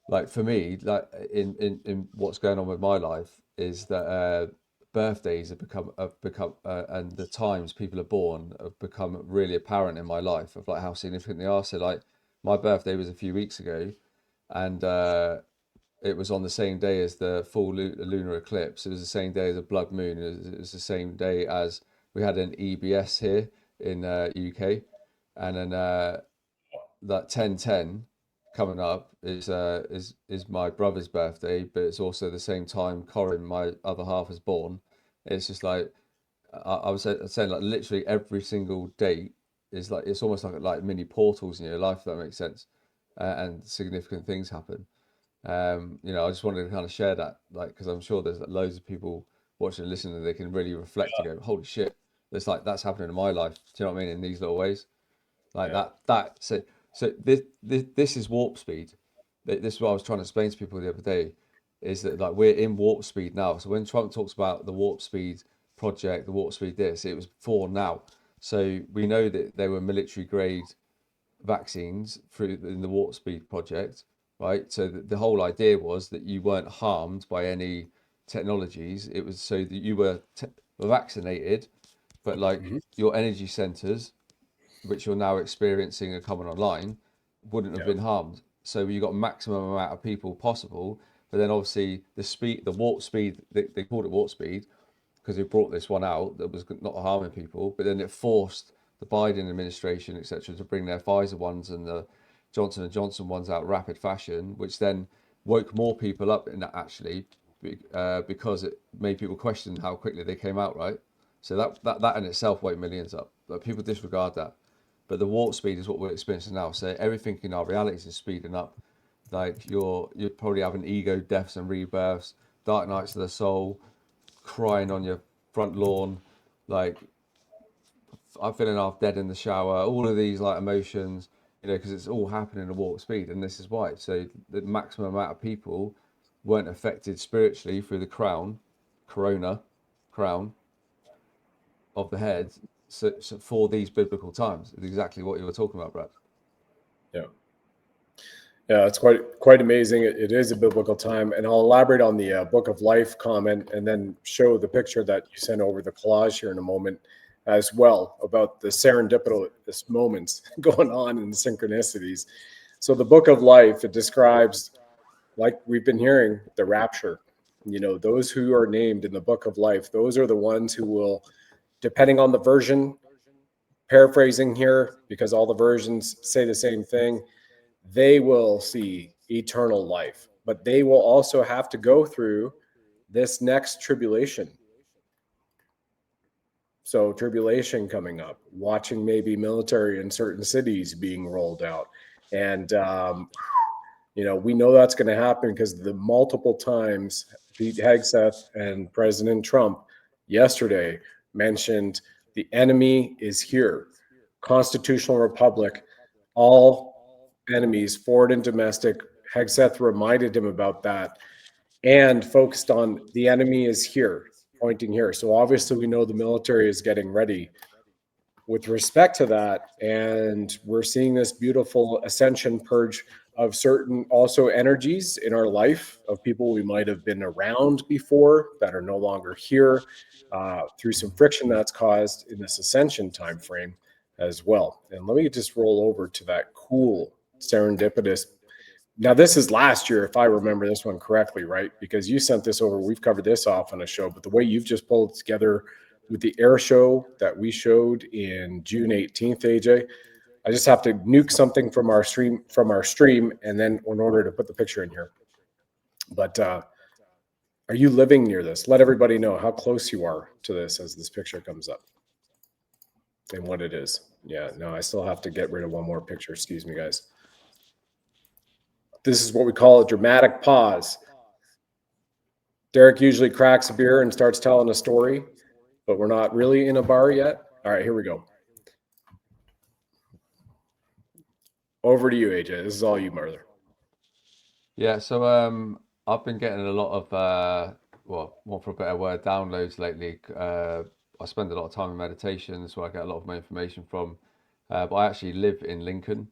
Like for me, like in what's going on with my life is that birthdays have become and the times people are born have become really apparent in my life of like how significant they are. So like my birthday was a few weeks ago, and it was on the same day as the full lunar eclipse. It was the same day as a blood moon. It was the same day as we had an EBS here in UK, and then that 10/10 coming up is my brother's birthday, but it's also the same time Corin, my other half, is born. It's just like I was saying, like literally every single date is like it's almost like mini portals in your life, if that makes sense, and significant things happen. I just wanted to kind of share that, like, because I'm sure there's loads of people watching and listening, and they can really reflect and go, "Holy shit, that's happening in my life." Do you know what I mean? In these little ways, like that. So this is warp speed. This is what I was trying to explain to people the other day, is that like we're in warp speed now. So when Trump talks about the warp speed project, the warp speed it was before now. So we know that they were military grade vaccines through in the warp speed project, right? So the whole idea was that you weren't harmed by any technologies. It was so that you were vaccinated, but like your energy centers, which you're now experiencing and coming online, wouldn't have been harmed. So you got maximum amount of people possible. But then obviously the warp speed, they called it warp speed because they brought this one out that was not harming people. But then it forced the Biden administration, etc., to bring their Pfizer ones and the Johnson and Johnson ones out rapid fashion, which then woke more people up in that actually, because it made people question how quickly they came out, right? So that in itself woke millions up. But people disregard that. But the warp speed is what we're experiencing now. So everything in our realities is speeding up. Like you're probably having ego deaths and rebirths, dark nights of the soul, crying on your front lawn, like I'm feeling half dead in the shower. All of these like emotions, because it's all happening at warp speed, and this is why. So the maximum amount of people weren't affected spiritually through the crown of the head. so for these biblical times. It's exactly what you were talking about, Brad. Yeah. Yeah, it's quite amazing. It is a biblical time, and I'll elaborate on the Book of Life comment, and then show the picture that you sent over, the collage here in a moment, as well, about the serendipitous moments going on in the synchronicities. So the Book of Life, it describes, like we've been hearing, the rapture. Those who are named in the Book of Life, those are the ones who will, depending on the version, paraphrasing here because all the versions say the same thing, they will see eternal life, but they will also have to go through this next tribulation. So tribulation coming up, watching maybe military in certain cities being rolled out. And, we know that's going to happen because the multiple times Pete Hegseth and President Trump yesterday mentioned the enemy is here. Constitutional Republic, all enemies, foreign and domestic. Hegseth reminded him about that and focused on the enemy is here, pointing here. So obviously we know the military is getting ready with respect to that. And we're seeing this beautiful ascension purge of certain also energies in our life of people we might have been around before that are no longer here, through some friction that's caused in this ascension time frame as well. And let me just roll over to that cool serendipitous. Now, this is last year, if I remember this one correctly, right? Because you sent this over. We've covered this off on a show, but the way you've just pulled it together with the air show that we showed in June 18th, AJ, I just have to nuke something from our stream, and then in order to put the picture in here. But are you living near this? Let everybody know how close you are to this as this picture comes up and what it is. Yeah, no, I still have to get rid of one more picture. Excuse me, guys. This is what we call a dramatic pause. Derek usually cracks a beer and starts telling a story, but we're not really in a bar yet. All right, here we go. Over to you, AJ. This is all you, brother. Yeah, so I've been getting a lot of more for a better word, downloads lately. I spend a lot of time in meditation, so I get a lot of my information from. But I actually live in Lincoln.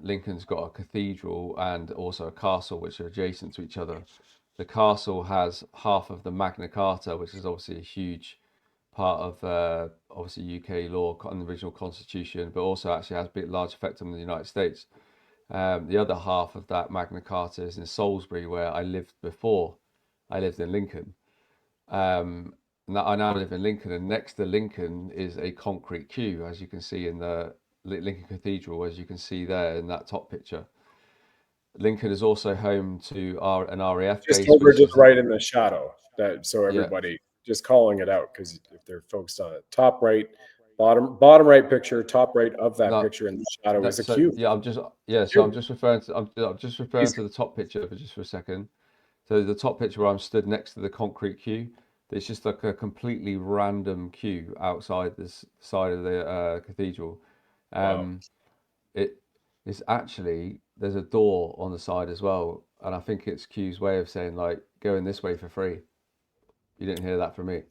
Lincoln's got a cathedral and also a castle, which are adjacent to each other. The castle has half of the Magna Carta, which is obviously a huge part of obviously UK law and the original constitution, but also actually has a big large effect on the United States. The other half of that Magna Carta is in Salisbury, where I lived before I lived in Lincoln. I now live in Lincoln, and next to Lincoln is a concrete queue, as you can see in the Lincoln Cathedral, as you can see there in that top picture. Lincoln is also home to an RAF just base, over, which just is right in the shadow. So everybody just calling it out, because if they're focused on it, top right, bottom right picture, top right of that picture in the shadow is a cube. Yeah, I'm just referring to the top picture for a second. So the top picture where I'm stood next to the concrete queue, it's just like a completely random queue outside this side of the cathedral. It is actually, there's a door on the side as well, and I think it's Q's way of saying, like, go in this way for free. You didn't hear that from me.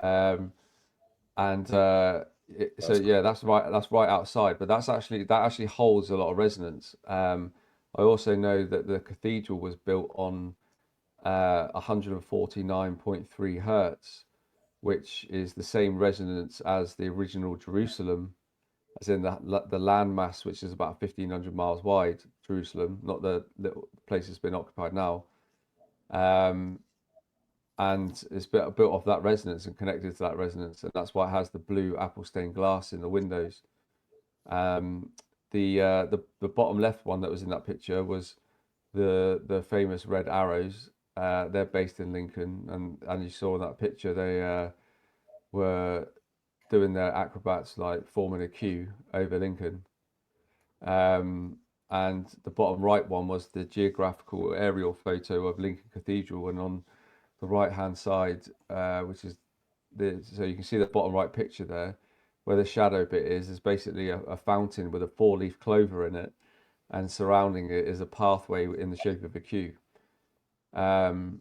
That's right outside, but that actually holds a lot of resonance. I also know that the cathedral was built on 149.3 hertz, which is the same resonance as the original Jerusalem, as in the landmass, which is about 1,500 miles wide, Jerusalem, not the little place that's been occupied now. And it's built off that resonance and connected to that resonance, and that's why it has the blue apple stained glass in the windows. The bottom left one that was in that picture was the famous Red Arrows. They're based in Lincoln, and you saw in that picture they were doing their acrobats, like forming a queue over Lincoln. And the bottom right one was the geographical aerial photo of Lincoln Cathedral, and on the right hand side, which is so you can see the bottom right picture there, where the shadow bit is basically a fountain with a 4-leaf clover in it, and surrounding it is a pathway in the shape of a queue. The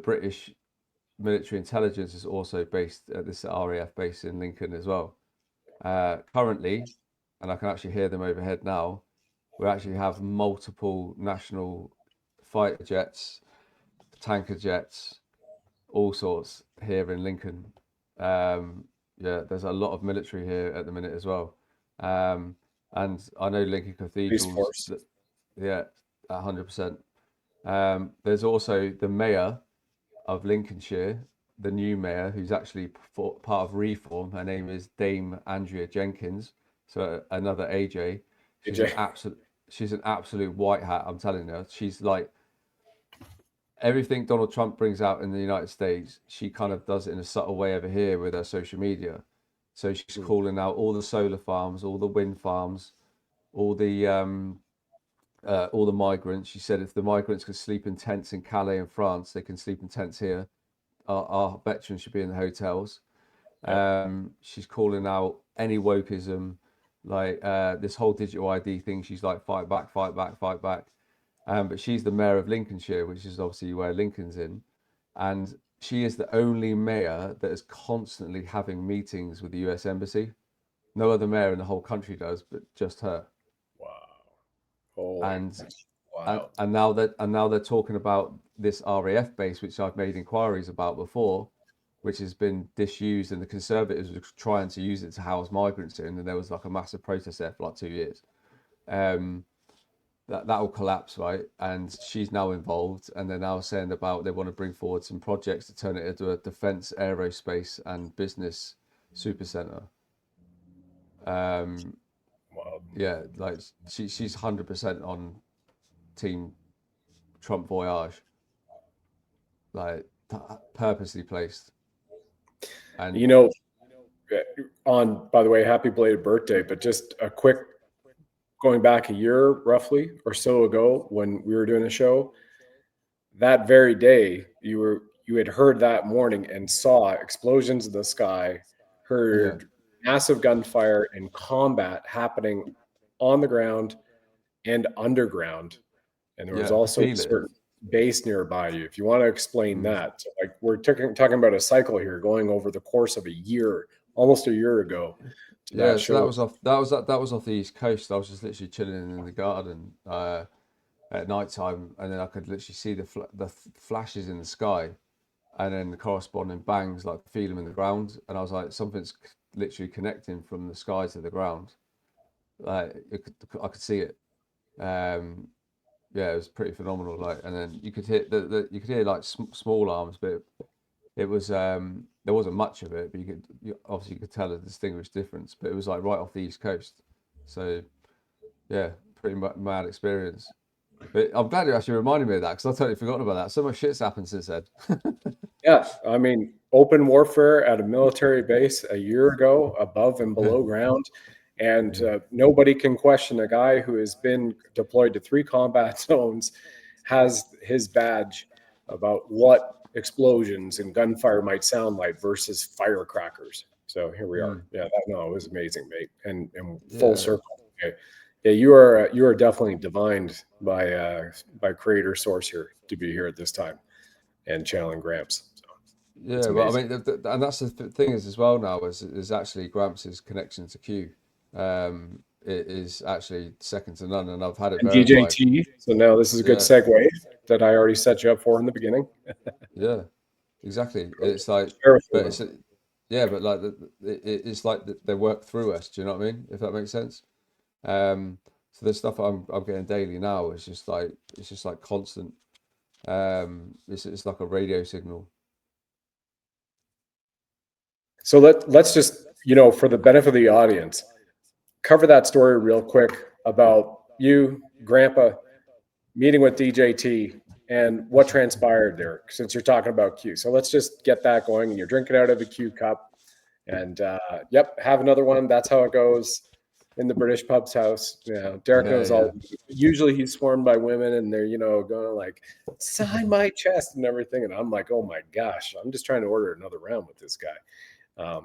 British military intelligence is also based at this RAF base in Lincoln as well. Currently, and I can actually hear them overhead now, we actually have multiple national fighter jets, tanker jets, all sorts here in Lincoln. Yeah, there's a lot of military here at the minute as well. And I know Lincoln Police Cathedral's, force. yeah, 100%. There's also the mayor of Lincolnshire, the new mayor, who's actually part of Reform. Her name is Dame Andrea Jenkins. So another AJ. She's an AJ. absolute white hat. I'm telling you, she's like everything Donald Trump brings out in the United States. She kind of does it in a subtle way over here with her social media. So she's calling out all the solar farms, all the wind farms, all the migrants. She said if the migrants could sleep in tents in Calais in France, they can sleep in tents here. Our veterans should be in the hotels. She's calling out any wokeism, like this whole digital ID thing. She's like, fight back, fight back, fight back. But she's the mayor of Lincolnshire, which is obviously where Lincoln's in. And she is the only mayor that is constantly having meetings with the US Embassy. No other mayor in the whole country does, but just her. Wow. Holy. And Wow. and now they're talking about this RAF base, which I've made inquiries about before, which has been disused, and the Conservatives were trying to use it to house migrants in, and there was like a massive protest there for like 2 years. That will collapse, right? And she's now involved, and they're now saying about they want to bring forward some projects to turn it into a defense, aerospace, and business super center. Wow. Yeah, like she's 100% on team Trump voyage, like purposely placed. And You know, by the way, happy belated birthday, but just a quick going back a year roughly or so ago when we were doing a show, that very day you had heard that morning and saw explosions in the sky, heard massive gunfire and combat happening on the ground and underground. And there was also a certain base nearby you. If you want to explain that, so like we're talking about a cycle here going over the course of a year, almost a year ago. Yeah, so that was off the East Coast. I was just literally chilling in the garden at night time, and then I could literally see the flashes in the sky, and then the corresponding bangs, like feel them in the ground, and I was like, something's literally connecting from the sky to the ground. Like I could see it. Yeah, it was pretty phenomenal. Like, and then you could hear you could hear like small arms, but it was there wasn't much of it, but obviously you could tell a distinguished difference. But it was like right off the East Coast, so yeah, pretty mad experience. But I'm glad you actually reminded me of that, because I've totally forgotten about that. So much shit's happened since then. Yeah, I mean, open warfare at a military base a year ago, above and below ground. And nobody can question a guy who has been deployed to 3 combat zones, has his badge about what explosions and gunfire might sound like versus firecrackers. So here we are. Yeah, it was amazing, mate. And full circle. Okay. Yeah, you are definitely divined by Creator Source here to be here at this time and channeling Gramps. So, yeah, but I mean, and that's the thing is as well now is actually Gramps' connection to Q. It is actually second to none, and I've had it verified. DJT. So now this is a good segue that I already set you up for in the beginning. Yeah, exactly. It's like, but it's but like it's like they work through us. Do you know what I mean? If that makes sense. So the stuff I'm getting daily now is just like constant. It's like a radio signal. So let's just, for the benefit of the audience, cover that story real quick about you, Grandpa, meeting with DJT and what transpired there, since you're talking about Q. So let's just get that going. And you're drinking out of a Q cup, and have another one. That's how it goes in the British pub's house. Derek knows all. Usually he's swarmed by women, and they're going like, sign my chest and everything, and I'm like, oh my gosh, I'm just trying to order another round with this guy.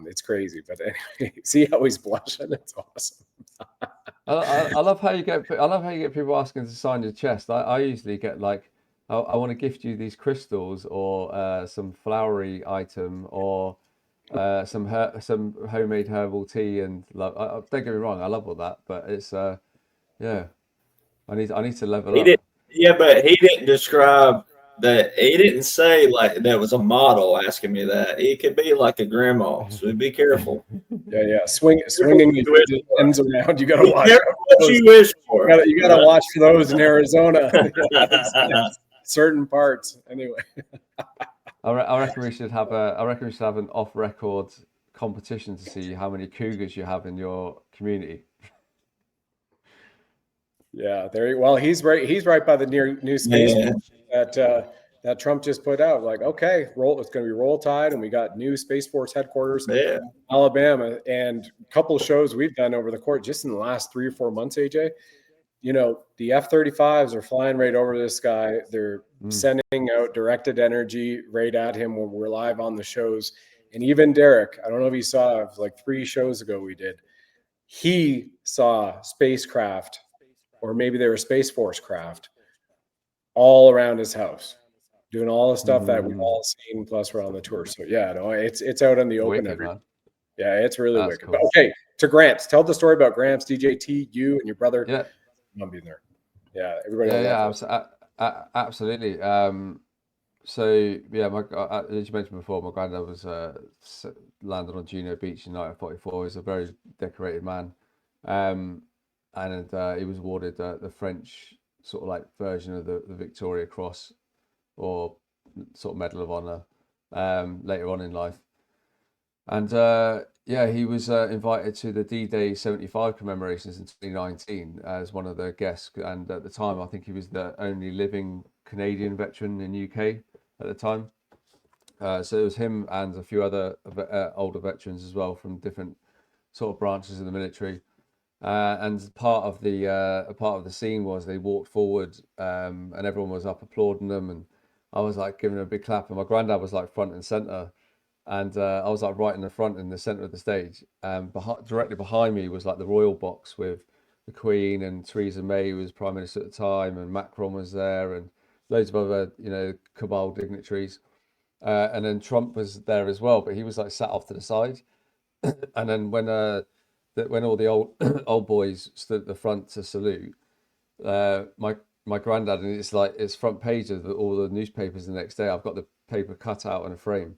It's crazy, but anyway, see how he's blushing. It's awesome. I love how you get people asking to sign your chest. I usually get like, I want to gift you these crystals or some flowery item or some homemade herbal tea and don't get me wrong, I love all that, but it's yeah, I need to level He up. did, yeah, but he didn't describe that. He didn't say like that was a model asking me that. It could be like a grandma, so be careful. Yeah. Careful Swinging what the you wish the for. ends around. You got to Be watch careful out what for those. you wish for. You gotta watch for those in Arizona. Yeah, certain parts. Anyway. I reckon we should have an off-record competition to see how many cougars you have in your community. Yeah, there. Well, he's right. He's right by the new space Man, that that Trump just put out. Like, okay, roll. It's going to be Roll Tide, and we got new Space Force headquarters, yeah, Alabama, and a couple of shows we've done over the course just in the last 3 or 4 months. AJ, you know, the F-35s are flying right over this guy. They're sending out directed energy right at him when we're live on the shows. And even Derek, I don't know if you saw, it was like 3 shows ago we did. He saw spacecraft, or maybe they were Space Force craft, all around his house, doing all the stuff that we've all seen. Plus, we're on the tour, so yeah, no, it's out in the open. Wicked, man. Yeah, it's really That's wicked. But cool. okay, to Gramps, tell the story about Gramps, DJT, you and your brother. Yeah, I'm being there. Yeah, everybody will love this. absolutely. So yeah, as you mentioned before, my granddad was landed on Juno Beach in 1944. He's a very decorated man, and he was awarded the French sort of like version of the Victoria Cross or sort of Medal of Honor later on in life. And yeah, he was invited to the D-Day 75 commemorations in 2019 as one of the guests. And at the time, I think he was the only living Canadian veteran in UK at the time. So it was him and a few other older veterans as well from different sort of branches of the military. And part of the scene was they walked forward, and everyone was up applauding them, and I was like giving them a big clap, and my granddad was like front and center, and I was like right in the front in the center of the stage. Directly behind me was like the royal box with the Queen and Theresa May, who was Prime Minister at the time, and Macron was there, and loads of other cabal dignitaries. And then Trump was there as well, but he was like sat off to the side. And then when all the old old boys stood at the front to salute, my granddad, and it's like it's front page of all the newspapers the next day. I've got the paper cut out in a frame.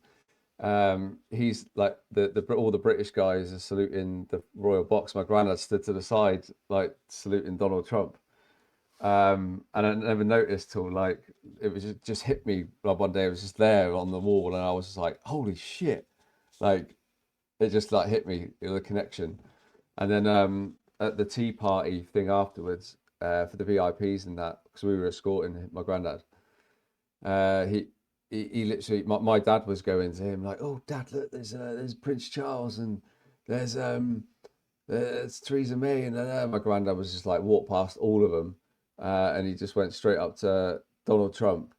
He's like all the British guys are saluting the royal box. My granddad stood to the side like saluting Donald Trump. And I never noticed till like it was just hit me like one day. It was just there on the wall, and I was just like, "Holy shit!" Like it just like hit me the connection. And then at the tea party thing afterwards for the VIPs and that, because we were escorting my granddad, he literally my dad was going to him like, "Oh, Dad, look, there's Prince Charles and there's Theresa May," and then my granddad was just like walked past all of them, and he just went straight up to Donald Trump,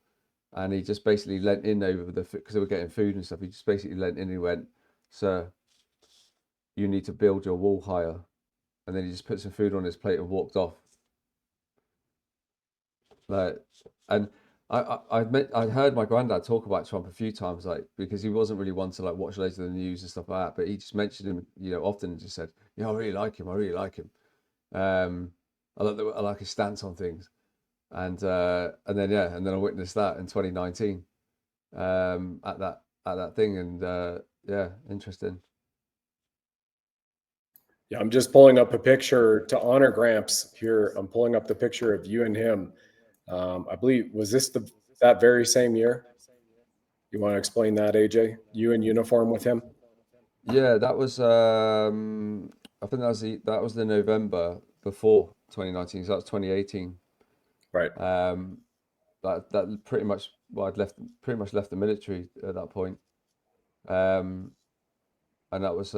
and he just basically leant in over because they were getting food and stuff. He just basically leant in and he went, "Sir, you need to build your wall higher," and then he just put some food on his plate and walked off. Like, and I heard my granddad talk about Trump a few times, like because he wasn't really one to like watch loads of the news and stuff like that, but he just mentioned him, often and just said, "Yeah, I really like him. I really like him. I like his stance on things." And then yeah, and then I witnessed that in 2019 at that thing, and yeah, interesting. Yeah, I'm just pulling up a picture to honor Gramps here. I'm pulling up the picture of you and him. I believe was this that very same year? You want to explain that, AJ? You in uniform with him? Yeah, that was I think that was the November before 2019, so that was 2018. Right. That pretty much well, I'd pretty much left the military at that point. Um, and that was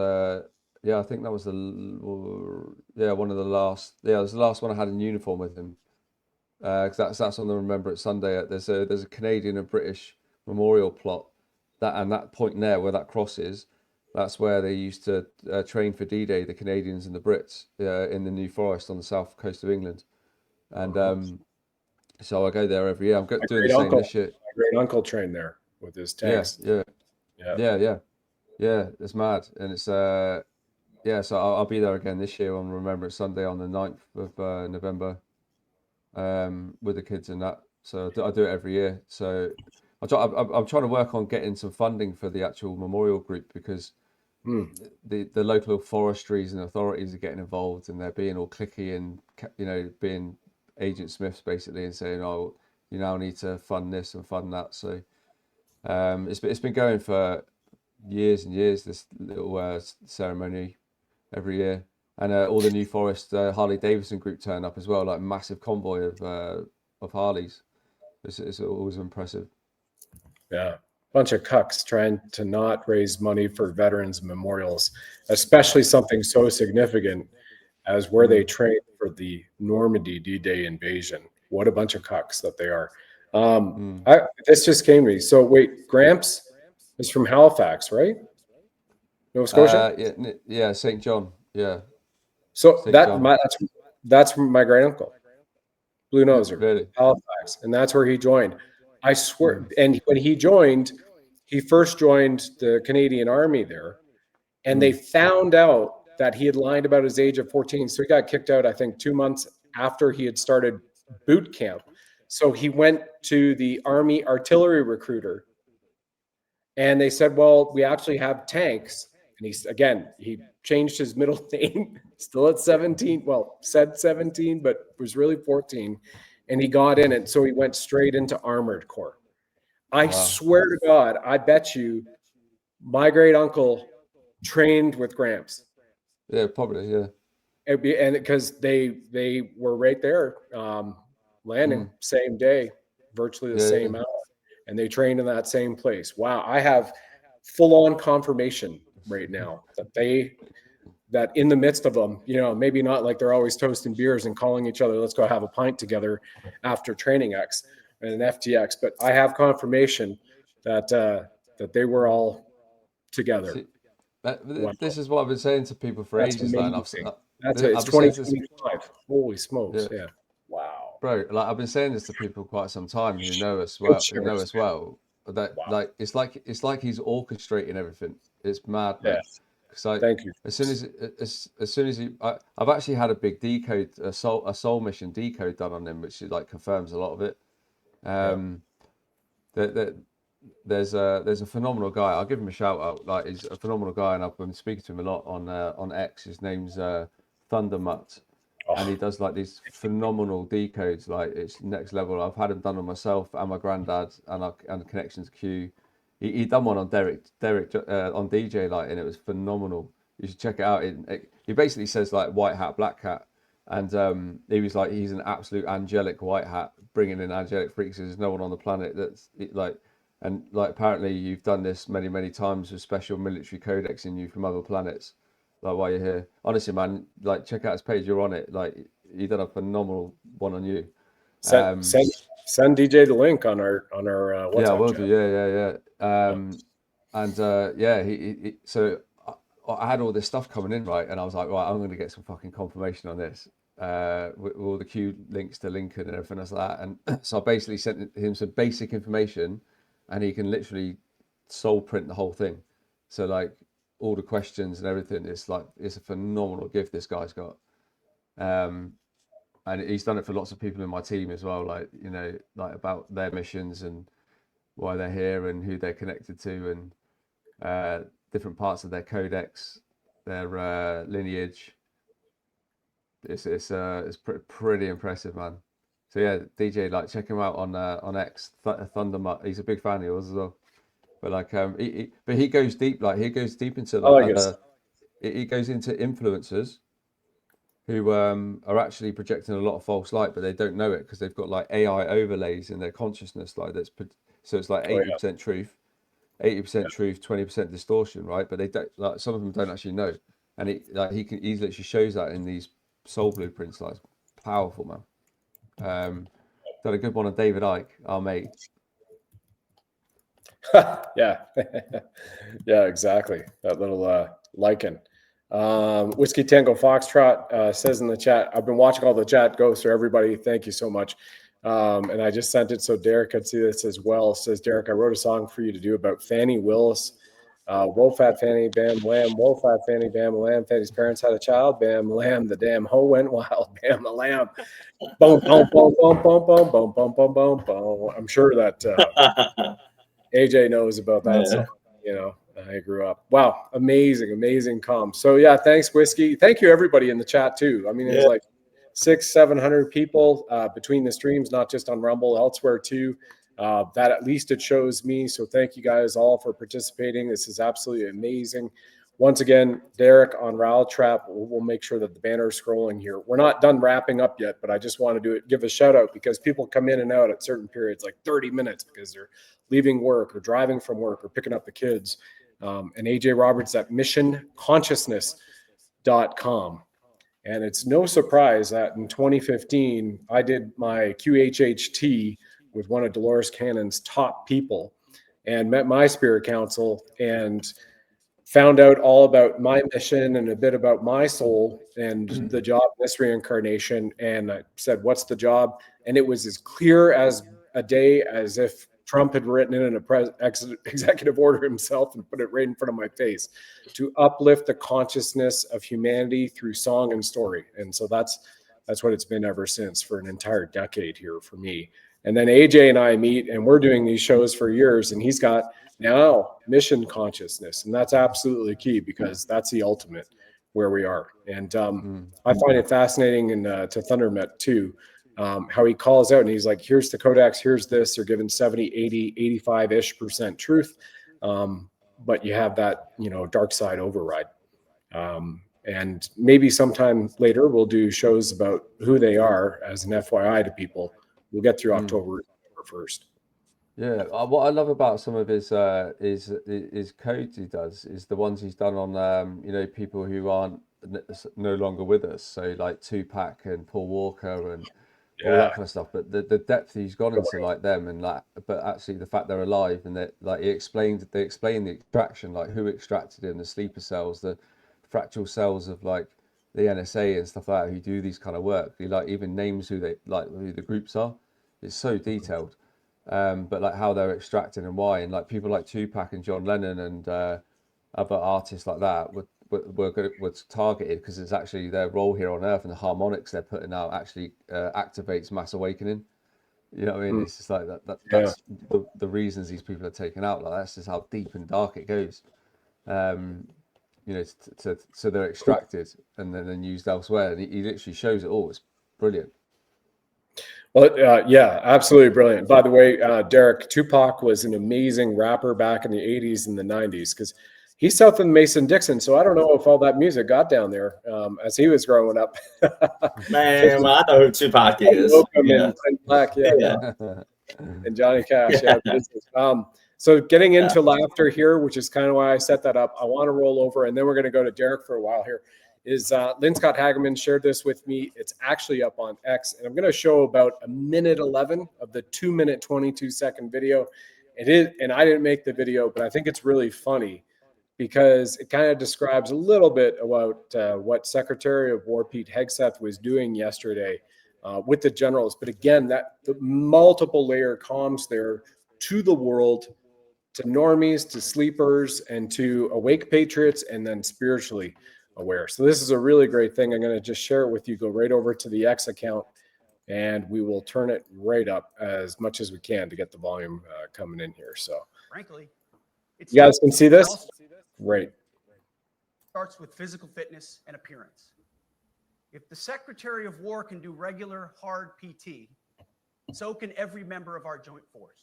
yeah, I think that was one of the last, yeah, it was the last one I had in uniform with him. Because that's on the Remembrance Sunday. There's a Canadian and British memorial plot that point there where that cross is. That's where they used to train for D-Day, the Canadians and the Brits in the New Forest on the south coast of England. And So I go there every year. I'm doing the great same uncle, this year. my great uncle trained there with his Yeah, tanks. yeah, Yeah. yeah. It's mad, and it's yeah. So I'll be there again this year on Remembrance Sunday on the 9th of November, with the kids and that. So I do it every year. So I'm trying to work on getting some funding for the actual memorial group, because the local forestries and authorities are getting involved, and they're being all cliquey and being Agent Smiths basically, and saying, oh, you now need to fund this and fund that. So it's been going for years and years, this little ceremony every year, and all the New Forest Harley Davidson group turn up as well, like massive convoy of Harleys. It's always impressive. Yeah. Bunch of cucks trying to not raise money for veterans memorials, especially something so significant as where they trained for the Normandy D-Day invasion. What a bunch of cucks that they are. This just came to me. So wait, Gramps is from Halifax, right? Nova Scotia? Yeah, St. John. Yeah, So St. John. that's my great uncle, Blue Noser, Really? Halifax, and that's where he joined. I swear. And when he joined, he first joined the Canadian Army there, and they found out that he had lied about his age of 14. So he got kicked out, I think, 2 months after he had started boot camp. So he went to the Army artillery recruiter, and they said, well, we actually have tanks. And he changed his middle name, still at 17. Well, said 17, but was really 14. And he got in it. So he went straight into Armored Corps. I Wow. swear to God, I bet you my great uncle trained with Gramps. Yeah, probably. Yeah. And because they were right there, landing same day, virtually the Yeah, same yeah. hour, and they trained in that same place. Wow, I have full on confirmation right now that in the midst of them, maybe not like they're always toasting beers and calling each other, let's go have a pint together after training X and an FTX, but I have confirmation that that they were all together. See, Wow. this is what I've been saying to people for That's ages. Like, and amazing. I've It's been saying this, 2025. Holy smokes. yeah, Yeah. Wow. bro. Like, I've been saying this to people quite some time who know us Good well. That Wow. it's like he's orchestrating everything. It's mad, Yeah. man. Because Thank you. as soon as I've actually had a big decode, a soul mission decode done on him, which like confirms a lot of it. That there's a phenomenal guy. I'll give him a shout out. Like, he's a phenomenal guy, and I've been speaking to him a lot on X. His name's Thundermutt, and he does like these phenomenal decodes. Like, it's next level. I've had him done on myself and my granddad, and Connections Q. He done one on Derek on DJ Light, and it was phenomenal. You should check it out. He basically says like white hat, black hat, and he was like, he's an absolute angelic white hat, bringing in angelic freaks. There's no one on the planet that's like. And like, apparently you've done this many times with special military codex in you from other planets, like while you're here. Honestly, man, like, check out his page. You're on it. Like, he done a phenomenal one on you. Send DJ the link on our WhatsApp Yeah, I will chat. do. Yeah. So I had all this stuff coming in, right, and I was like, right, I'm going to get some fucking confirmation on this, with all the Q links to Lincoln and everything else like that. And so I basically sent him some basic information, and he can literally soul print the whole thing. So like, all the questions and everything, it's a phenomenal gift this guy's got. And he's done it for lots of people in my team as well, like, like about their missions and why they're here and who they're connected to, and different parts of their codex, their lineage. It's pretty impressive, man. So yeah, DJ, like, check him out on X, Thundermutt. He's a big fan of yours as well. But like, he goes deep. Like, he goes deep into he goes into influencers who are actually projecting a lot of false light, but they don't know it because they've got like AI overlays in their consciousness. Like, so it's like 80% truth, 80% truth, 20% distortion, right? But they don't, like, some of them don't actually know, and he literally shows that in these soul blueprints. Like, it's powerful, man. Done a good one on David Icke, our mate. Yeah. Yeah, exactly. That little lichen. Whiskey Tango Foxtrot says in the chat, I've been watching all the chat go, so everybody, thank you so much. And I just sent it so Derek could see this as well. It says, Derek, I wrote a song for you to do about Fannie Willis. Whoa, fat Fanny, bam, lamb. Whoa, fat Fanny, bam, lamb. Fanny's parents had a child, bam, lamb. The damn hoe went wild, bam, the lamb. Boom, boom, boom, boom, boom, boom, boom, boom, boom, boom, boom. I'm sure that AJ knows about that song. You know, I grew up. Wow, amazing, amazing comms. So yeah, thanks, Whiskey. Thank you, everybody in the chat too. I mean, it's like 600-700 people between the streams, not just on Rumble, elsewhere too. That at least it shows me. So thank you guys all for participating. This is absolutely amazing. Once again, Derek on Rattle Trap, we'll make sure that the banner is scrolling here. We're not done wrapping up yet, but I just want to give a shout out because people come in and out at certain periods, like 30 minutes, because they're leaving work or driving from work or picking up the kids. And AJ Roberts at missionconsciousness.com. And it's no surprise that in 2015, I did my QHHT with one of Dolores Cannon's top people and met my spirit council and found out all about my mission and a bit about my soul and the job in this reincarnation. And I said, what's the job? And it was as clear as a day as if Trump had written it in a executive order himself and put it right in front of my face, to uplift the consciousness of humanity through song and story. And so that's what it's been ever since, for an entire decade here for me. And then AJ and I meet, and we're doing these shows for years, and he's got now mission consciousness. And that's absolutely key, because that's the ultimate where we are. And I find it fascinating, and to Thundermet too, how he calls out and he's like, here's the codex, here's this, they're given 70, 80, 85% truth. But you have that, dark side override. And maybe sometime later we'll do shows about who they are as an FYI to people. We'll get through October 1st. Yeah, what I love about some of his codes he does is the ones he's done on people who aren't no longer with us. So like Tupac and Paul Walker and all that kind of stuff. But the depth he's gone into like them, and but actually the fact they're alive, and that they explain the extraction, like who extracted in the sleeper cells, the fractal cells of like the NSA and stuff like that, who do these kind of work. He even names who the groups are. It's so detailed. But like how they're extracted and why, and like people like Tupac and John Lennon and other artists like that were targeted because it's actually their role here on Earth, and the harmonics they're putting out actually activates mass awakening. You know what I mean? It's just like that's the reasons these people are taken out. Like that's just how deep and dark it goes. So they're extracted and then used elsewhere. And he literally shows it all. It's brilliant. Well, yeah, absolutely brilliant. By the way, Derek, Tupac was an amazing rapper back in the 80s and the 90s, because he's south of Mason-Dixon. So I don't know if all that music got down there as he was growing up. Man, well, I know who Tupac is. And Black, and Johnny Cash. So getting into laughter here, which is kind of why I set that up. I want to roll over, and then we're going to go to Derek for a while here. Is Lynn Scott Hageman shared this with me. It's actually up on X, and I'm going to show about a minute 11 of the 2-minute 22-second video. It is, and I didn't make the video, but I think it's really funny because it kind of describes a little bit about what Secretary of War Pete Hegseth was doing yesterday with the generals. But again, that the multiple layer comms there to the world, to normies, to sleepers, and to awake patriots, and then spiritually aware. So this is a really great thing. I'm going to just share it with you. Go right over to the X account, and we will turn it right up as much as we can to get the volume coming in here. So frankly, you guys can see this? Right. Starts with physical fitness and appearance. If the Secretary of War can do regular hard PT, so can every member of our joint force.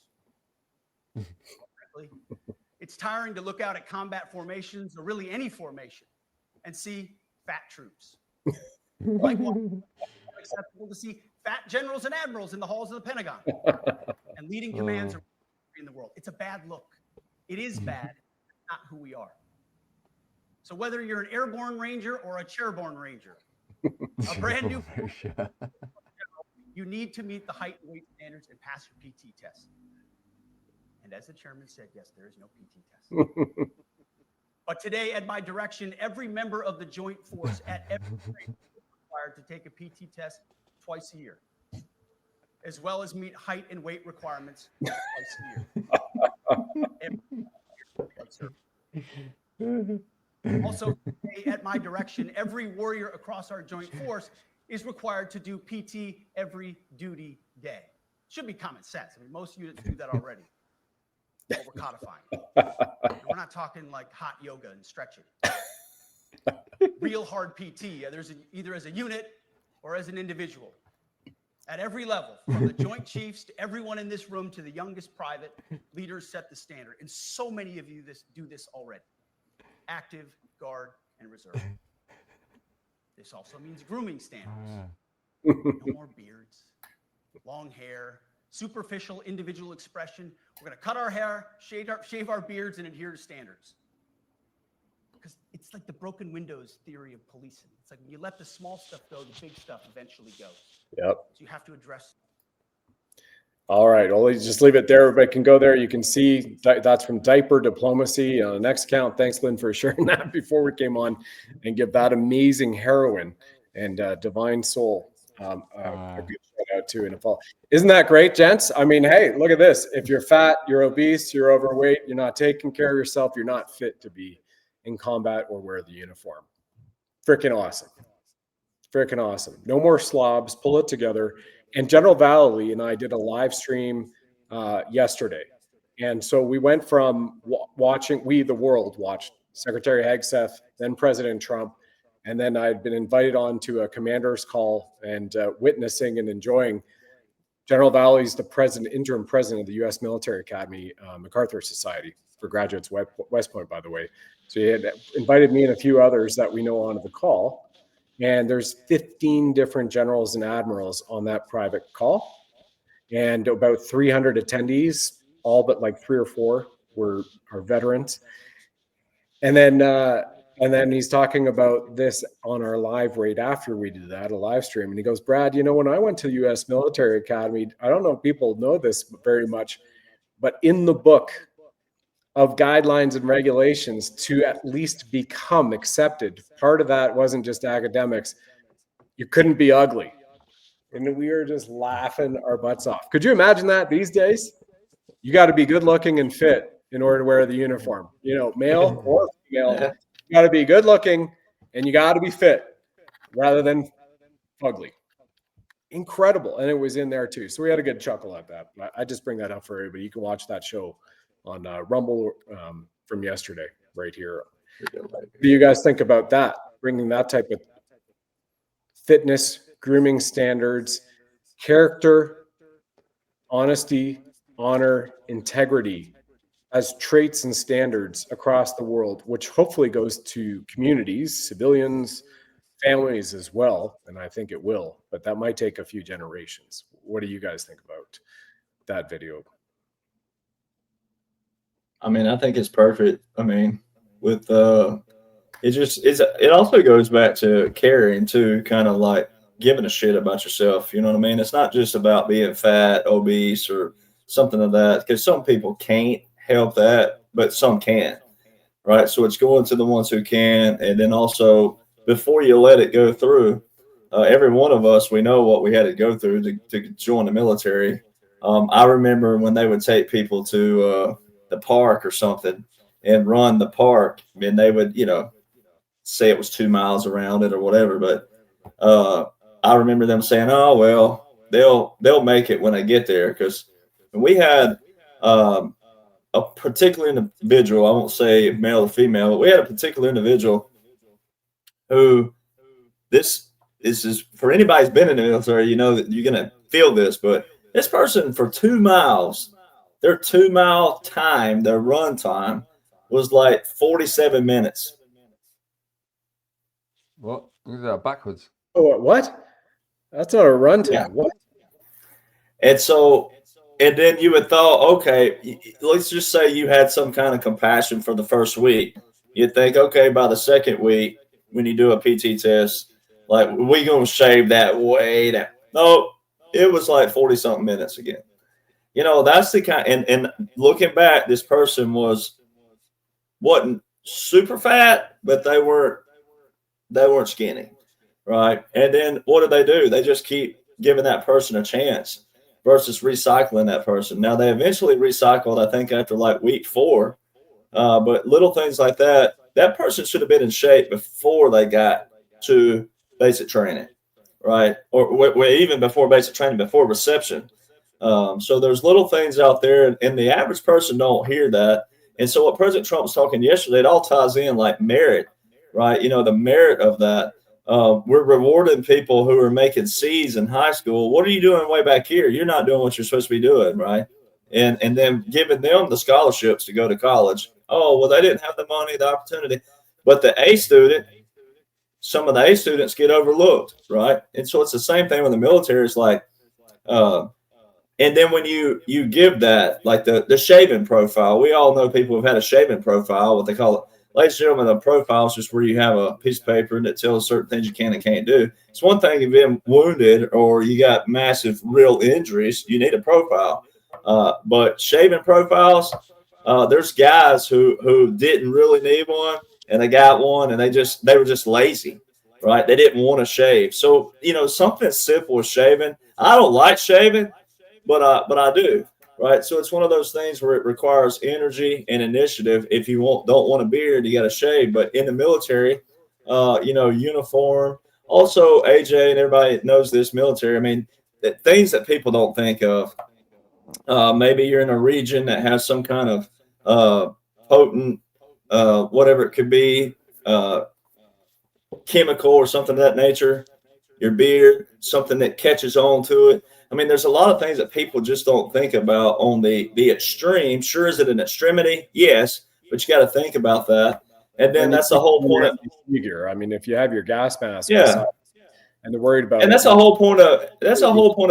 Frankly, it's tiring to look out at combat formations, or really any formation, and see fat troops. Likewise, it's acceptable to see fat generals and admirals in the halls of the Pentagon and leading commands in the world. It's a bad look. It is bad, not who we are. So whether you're an airborne ranger or a chairborne ranger, a brand new you need to meet the height and weight standards and pass your PT test. And as the chairman said, yes, there is no PT test. But today, at my direction, every member of the joint force at every grade is required to take a PT test twice a year. as well as meet height and weight requirements twice a year. Also, at my direction, every warrior across our joint force is required to do PT every duty day. Should be common sense. I mean, most units do that already. But we're codifying. And we're not talking like hot yoga and stretching. Real hard PT, either as a unit or as an individual. At every level, from the Joint Chiefs to everyone in this room to the youngest private, leaders set the standard. And so many of you do this already. Active, guard, and reserve. This also means grooming standards. No more beards, long hair, superficial individual expression. We're going to cut our hair, shave our beards, and adhere to standards. Because it's like the broken windows theory of policing. It's like when you let the small stuff go, the big stuff eventually goes. Yep. So you have to address. All right. Well, just leave it there. Everybody can go there. You can see that's from Diaper Diplomacy on the next count. Thanks, Lynn, for sharing that before we came on, and give that amazing heroine and Divine Soul a good shout out to in the fall. Isn't that great, gents? I mean, hey, look at this. If you're fat, you're obese, you're overweight, you're not taking care of yourself, you're not fit to be in combat or wear the uniform. Freaking awesome. Freaking awesome. No more slobs. Pull it together. And General Valley and I did a live stream yesterday. And so we went from watching, we, the world, watched Secretary Hegseth, then President Trump. And then I'd been invited on to a commander's call and witnessing and enjoying General Valley's the interim president of the U.S. Military Academy, MacArthur Society for Graduates, West Point, by the way. So he had invited me and a few others that we know onto the call. And there's 15 different generals and admirals on that private call. And about 300 attendees, all but like 3 or 4 are veterans. And then he's talking about this on our live right after we did that, a live stream. And he goes, Brad, when I went to the U.S. Military Academy, I don't know if people know this very much, but in the book of guidelines and regulations to at least become accepted, part of that wasn't just academics. You couldn't be ugly. And we were just laughing our butts off. Could you imagine that these days? You got to be good looking and fit in order to wear the uniform, male or female. You got to be good looking and you got to be fit rather than ugly. Incredible. And it was in there too. So we had a good chuckle at that. I just bring that up for everybody. You can watch that show on Rumble from yesterday right here. What do you guys think about that? Bringing that type of fitness, grooming standards, character, honesty, honor, integrity as traits and standards across the world, which hopefully goes to communities, civilians, families as well. And I think it will, but that might take a few generations. What do you guys think about that video? I mean, I think it's perfect. I mean, with it also goes back to caring too, kind of like giving a shit about yourself. You know what I mean? It's not just about being fat, obese, or something of that, because some people can't help that, but some can, right? So it's going to the ones who can, and then also before you let it go through, every one of us, we know what we had to go through to join the military. I remember when they would take people to the park or something and run the park, and they would, say it was 2 miles around it or whatever. But I remember them saying, "Oh well, they'll make it when they get there." Because we had a particular individual, I won't say male or female, but we had a particular individual who this is for anybody who's been in the military, you know that you're gonna feel this, but this person for 2 miles, their 2 mile time, their run time was like 47 minutes. What? Is that backwards? Oh, what? That's not a run time. Yeah. What? And so, and then you would thought, okay, let's just say you had some kind of compassion for the first week. You'd think, okay, by the second week, when you do a PT test, like, we going to shave that way down. No, it was like 40 something minutes again. That's the kind, and looking back, this person wasn't super fat, but they weren't skinny, right? And then what do? They just keep giving that person a chance. versus recycling that person. Now they eventually recycled, I think, after like week 4. But little things like that, that person should have been in shape before they got to basic training, right? Or even before basic training, before reception. So there's little things out there, and the average person don't hear that. And so what President Trump was talking yesterday, it all ties in like merit, right? You know, the merit of that. We're rewarding people who are making C's in high school. What are you doing way back here? You're not doing what you're supposed to be doing, right? And then giving them the scholarships to go to college. Oh, well, they didn't have the money, the opportunity. But the A student, some of the A students get overlooked, right? And so it's the same thing with the military. It's like, and then when you give that, like the shaving profile, we all know people who've had a shaving profile, what they call it. Ladies and gentlemen, a profile is just where you have a piece of paper that tells certain things you can and can't do. It's one thing if you've been wounded or you got massive real injuries, you need a profile. But shaving profiles, there's guys who didn't really need one and they got one and they were just lazy, right? They didn't want to shave. So, you know, something simple as shaving. I don't like shaving, but I do, right? So it's one of those things where it requires energy and initiative. If you don't want a beard, you got to shave. But in the military, you know, uniform. Also, AJ and everybody knows this military. I mean, things that people don't think of. Maybe you're in a region that has some kind of potent, whatever it could be, chemical or something of that nature. Your beard, something that catches on to it. I mean, there's a lot of things that people just don't think about on the extreme. Sure, is it an extremity? Yes, but you got to think about that. And then that's the whole point of figure. I mean, if you have your gas mask, yeah, and they're worried about and it, that's a whole point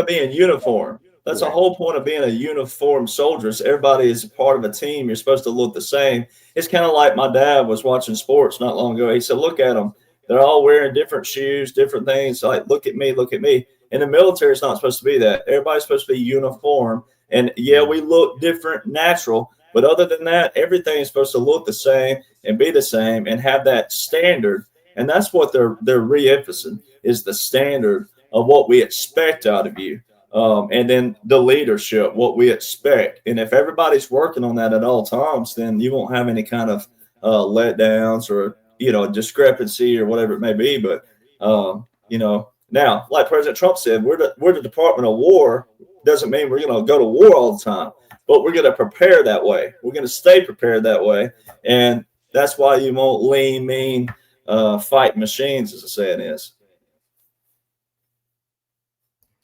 of being uniform. That's the whole point of being a uniformed soldier. So everybody is a part of a team. You're supposed to look the same. It's kind of like my dad was watching sports not long ago. He said, "Look at them. They're all wearing different shoes, different things. Like, look at me, look at me." In the military, it's not supposed to be that. Everybody's supposed to be uniform. And yeah, we look different, natural. But other than that, everything is supposed to look the same and be the same and have that standard. And that's what they're re-emphasizing is the standard of what we expect out of you. And then the leadership, what we expect. And if everybody's working on that at all times, then you won't have any kind of letdowns or, you know, discrepancy or whatever it may be. But, you know, now, like President Trump said, we're the Department of War. Doesn't mean we're going to go to war all the time, but we're going to prepare that way. We're going to stay prepared that way. And that's why you won't lean, mean, fight machines, as the saying is.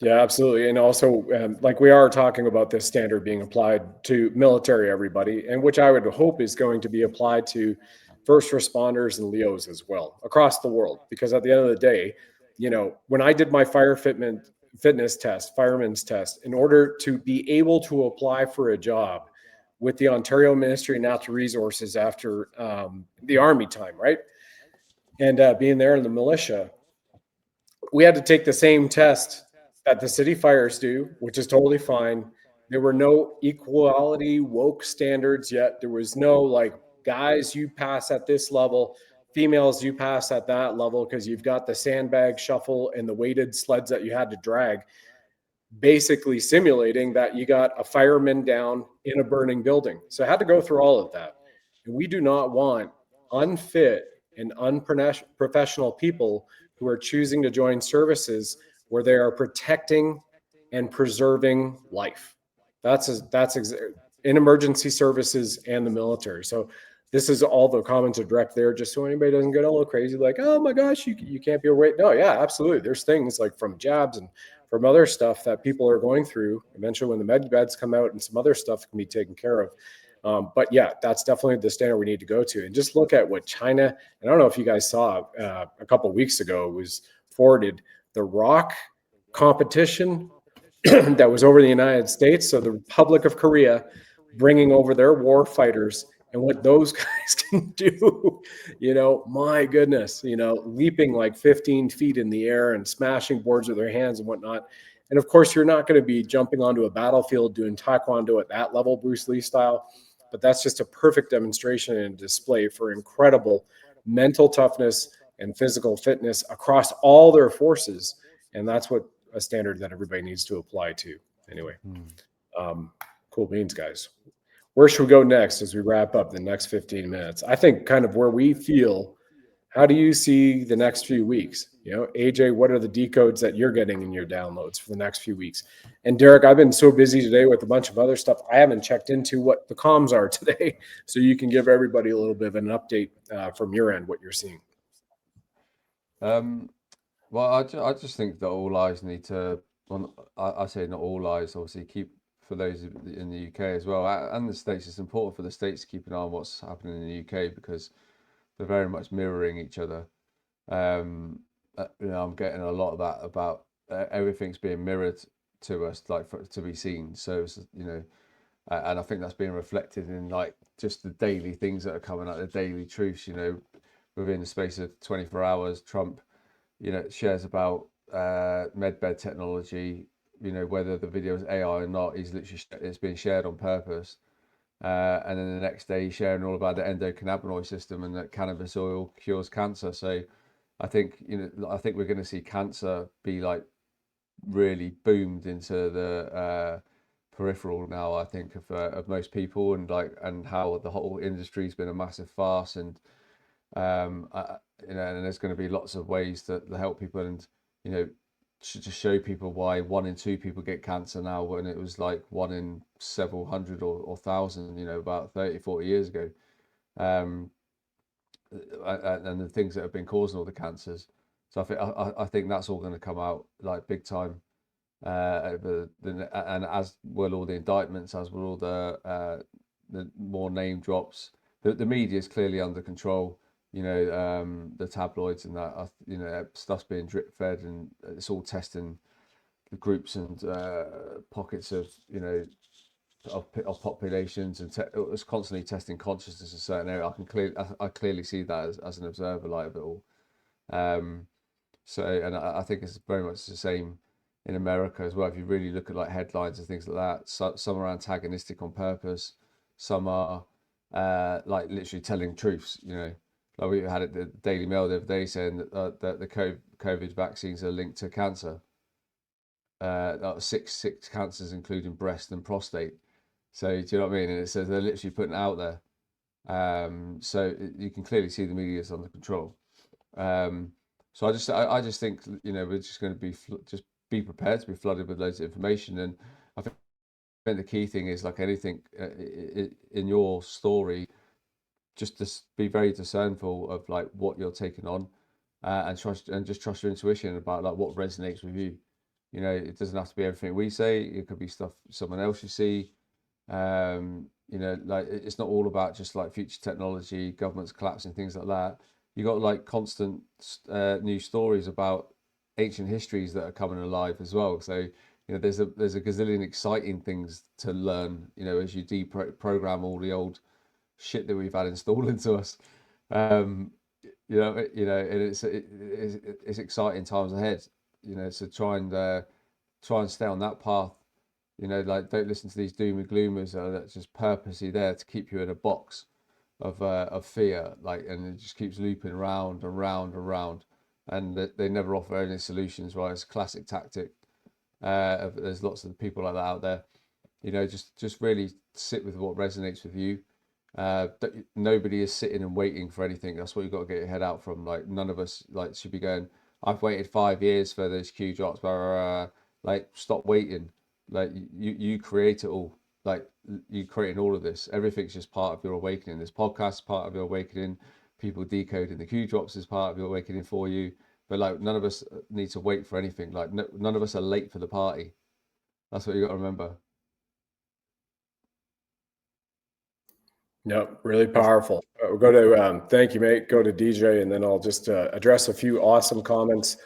Yeah, absolutely. And also, like we are talking about this standard being applied to military everybody, and which I would hope is going to be applied to first responders and LEOs as well across the world. Because at the end of the day, you know, when I did my fitness test, fireman's test, in order to be able to apply for a job with the Ontario Ministry of Natural Resources after the Army time, right? And being there in the militia, we had to take the same test that the city fires do, which is totally fine. There were no equality woke standards yet. There was no like, guys, you pass at this level, females, you pass at that level, because you've got the sandbag shuffle and the weighted sleds that you had to drag, basically simulating that you got a fireman down in a burning building. So I had to go through all of that. And we do not want unfit and unprofessional people who are choosing to join services where they are protecting and preserving life. That's in emergency services and the military. So this is all the comments are direct there, just so anybody doesn't get all crazy, like, oh my gosh, you can't be awake. No, yeah, absolutely. There's things like from jabs and from other stuff that people are going through. Eventually, when the med beds come out and some other stuff can be taken care of. But yeah, that's definitely the standard we need to go to. And just look at what China, and I don't know if you guys saw a couple of weeks ago, it was forwarded the rock competition that was over the United States. So the Republic of Korea bringing over their war fighters and what those guys can do, you know, my goodness, you know, leaping like 15 feet in the air and smashing boards with their hands and whatnot. And of course, you're not going to be jumping onto a battlefield doing taekwondo at that level, Bruce Lee style, but that's just a perfect demonstration and display for incredible mental toughness and physical fitness across all their forces. And that's what a standard that everybody needs to apply to. Anyway, cool beans, guys. Where should we go next as we wrap up the next 15 minutes? I think kind of where we feel. How do you see the next few weeks? You know, AJ, what are the decodes that you're getting in your downloads for the next few weeks? And Derek, I've been so busy today with a bunch of other stuff. I haven't checked into what the comms are today. So you can give everybody a little bit of an update from your end, what you're seeing. Well, I just think that all eyes need to, well, I say not all eyes, obviously, keep for those in the UK as well, and the States. It's important for the States to keep an eye on what's happening in the UK because they're very much mirroring each other. You know, I'm getting a lot of that about everything's being mirrored to us, like to be seen. So, you know, and I think that's being reflected in like just the daily things that are coming out, the daily truths. You know, within the space of 24 hours, Trump, you know, shares about medbed technology. You know, whether the video is AI or not, it's being shared on purpose. And then the next day, he's sharing all about the endocannabinoid system and that cannabis oil cures cancer. So, I think we're going to see cancer be like really boomed into the peripheral now. I think of most people and how the whole industry's been a massive farce and. You know, and there's going to be lots of ways to help people and, you know, to show people why 1 in 2 people get cancer now when it was like 1 in several hundred or thousand, you know, about 30, 40 years ago. And the things that have been causing all the cancers. So I think that's all going to come out like big time. And as will all the indictments, as will all the more name drops. The media is clearly under control. You know, the tabloids and that, you know, stuff's being drip fed and it's all testing the groups and pockets of, you know, of populations and it's constantly testing consciousness in a certain area. I clearly see that as an observer like of it all. So, and I think it's very much the same in America as well. If you really look at like headlines and things like that, some are antagonistic on purpose, some are like literally telling truths, you know. Like we had it the Daily Mail the other day saying that the COVID vaccines are linked to cancer. Six cancers, including breast and prostate. So do you know what I mean? And it says they're literally putting it out there. So you can clearly see the media is under control. So I just think, you know, we're just going to be prepared to be flooded with loads of information. And I think the key thing is like anything in your story. Just to be very discernful of like what you're taking on, and just trust your intuition about like what resonates with you. You know, it doesn't have to be everything we say. It could be stuff someone else you see. You know, like it's not all about just like future technology, governments collapsing, things like that. You got like constant new stories about ancient histories that are coming alive as well. So you know, there's a gazillion exciting things to learn. You know, as you deprogram all the old shit that we've had installed into us, and it's exciting times ahead. You know, so try and stay on that path. You know, like don't listen to these doom and gloomers that's just purposely there to keep you in a box of fear, like, and it just keeps looping round and round and round, and they never offer any solutions. Right, it's a classic tactic. There's lots of people like that out there. You know, just really sit with what resonates with you. Nobody is sitting and waiting for anything. That's what you've got to get your head out from. Like none of us like should be going, I've waited 5 years for those Q drops, like stop waiting. Like you create it all. Like you creating all of this. Everything's just part of your awakening. This podcast is part of your awakening. People decoding the Q drops is part of your awakening for you. But like none of us need to wait for anything. Like none of us are late for the party. That's what you got to remember. Yep, really powerful. We'll go to, thank you, mate. Go to DJ, and then I'll just address a few awesome comments.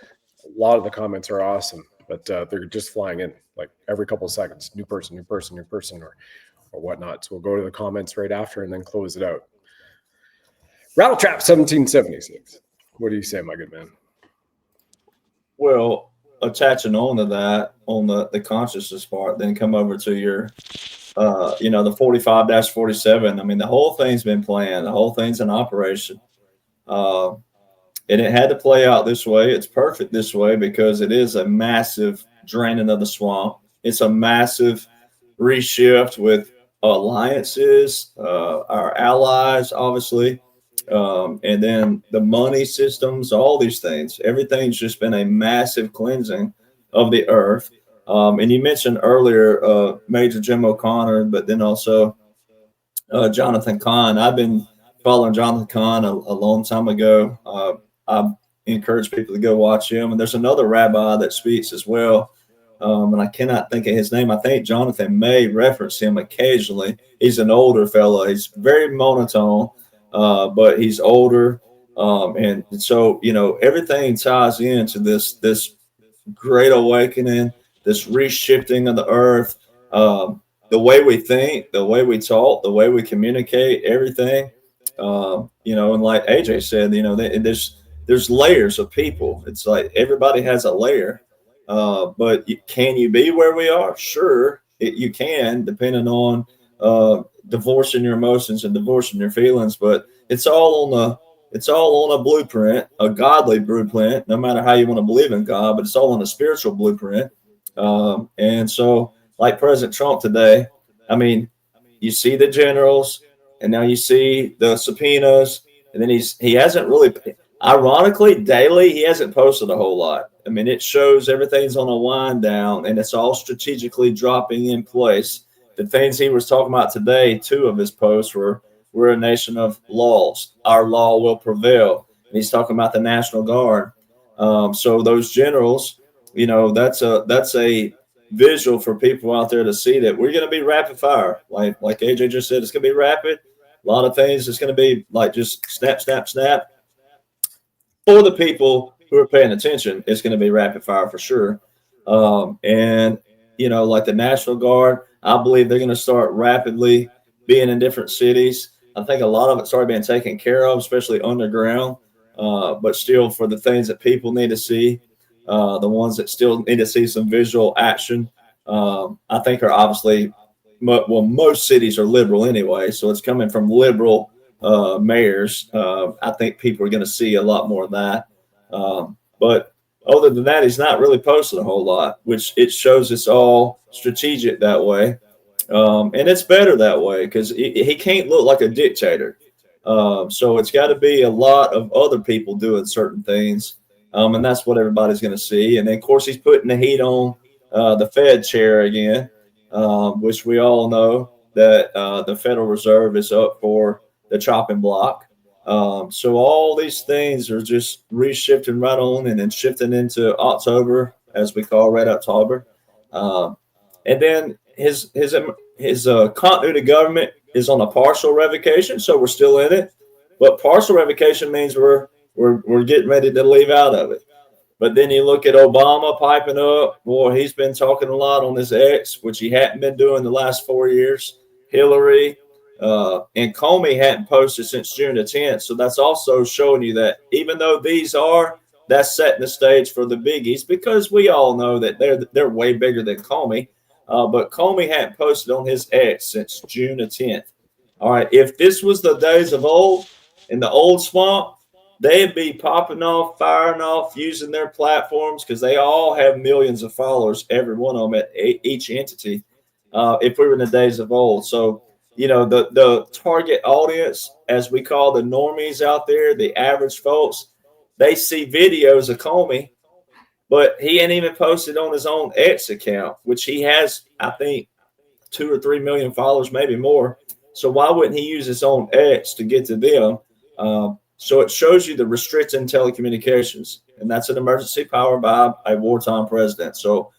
A lot of the comments are awesome, but they're just flying in like every couple of seconds. New person, or whatnot. So we'll go to the comments right after and then close it out. Rattletrap 1776. What do you say, my good man? Well, attaching on to that, on the consciousness part, then come over to your you know, the 45-47. I mean, the whole thing's been planned. The whole thing's in operation. And it had to play out this way. It's perfect this way because it is a massive draining of the swamp. It's a massive reshift with alliances, our allies, obviously, and then the money systems, all these things. Everything's just been a massive cleansing of the earth. And you mentioned earlier Major Jim O'Connor, but then also Jonathan Cahn. I've been following Jonathan Cahn a long time ago. I encourage people to go watch him. And there's another rabbi that speaks as well. And I cannot think of his name. I think Jonathan may reference him occasionally. He's an older fellow. He's very monotone, but he's older. And so, everything ties into this great awakening, this reshifting of the earth, the way we think, the way we talk, the way we communicate, everything. And like AJ said, there's layers of people. It's like everybody has a layer. But can you be where we are? Sure, you can, depending on divorcing your emotions and divorcing your feelings. But it's all on a blueprint, a godly blueprint. No matter how you want to believe in God, but it's all on a spiritual blueprint. And so, like President Trump today, I mean, you see the generals, and now you see the subpoenas, and then he hasn't really. Ironically, daily, he hasn't posted a whole lot. I mean, it shows everything's on a wind down and it's all strategically dropping in place. The things he was talking about today, 2 of his posts were, we're a nation of laws. Our law will prevail. And he's talking about the National Guard. So those generals, that's a visual for people out there to see that we're going to be rapid fire. Like AJ just said, it's going to be rapid. A lot of things. It's going to be like just snap, snap, snap. For the people who are paying attention, it's going to be rapid fire for sure. And like the National Guard, I believe they're going to start rapidly being in different cities. I think a lot of it's already been taken care of, especially underground. But still, for the things that people need to see, the ones that still need to see some visual action, I think are obviously, most cities are liberal anyway, so it's coming from liberal mayors. I think people are going to see a lot more of that. But other than that, he's not really posted a whole lot, which it shows it's all strategic that way. And it's better that way because he can't look like a dictator. So it's got to be a lot of other people doing certain things. And that's what everybody's going to see. And then, of course, he's putting the heat on the Fed chair again, which we all know that the Federal Reserve is up for the chopping block. So all these things are just reshifting right on and then shifting into October, as we call Red October. And then his continuity government is on a partial revocation, so we're still in it. But partial revocation means we're getting ready to leave out of it. But then you look at Obama piping up. Boy, he's been talking a lot on his X, which he hadn't been doing the last 4 years. Hillary and Comey hadn't posted since June the 10th. So that's also showing you that even though that's setting the stage for the biggies, because we all know that they're way bigger than Comey. But Comey hadn't posted on his X since June the 10th. All right, if this was the days of old in the old swamp, they'd be popping off, firing off, using their platforms because they all have millions of followers, every one of them at each entity, if we were in the days of old. So, the target audience, as we call the normies out there, the average folks, they see videos of Comey, but he ain't even posted on his own X account, which he has, I think, 2 or 3 million followers, maybe more. So why wouldn't he use his own X to get to them? So it shows you the restricting telecommunications, and that's an emergency power by a wartime president. So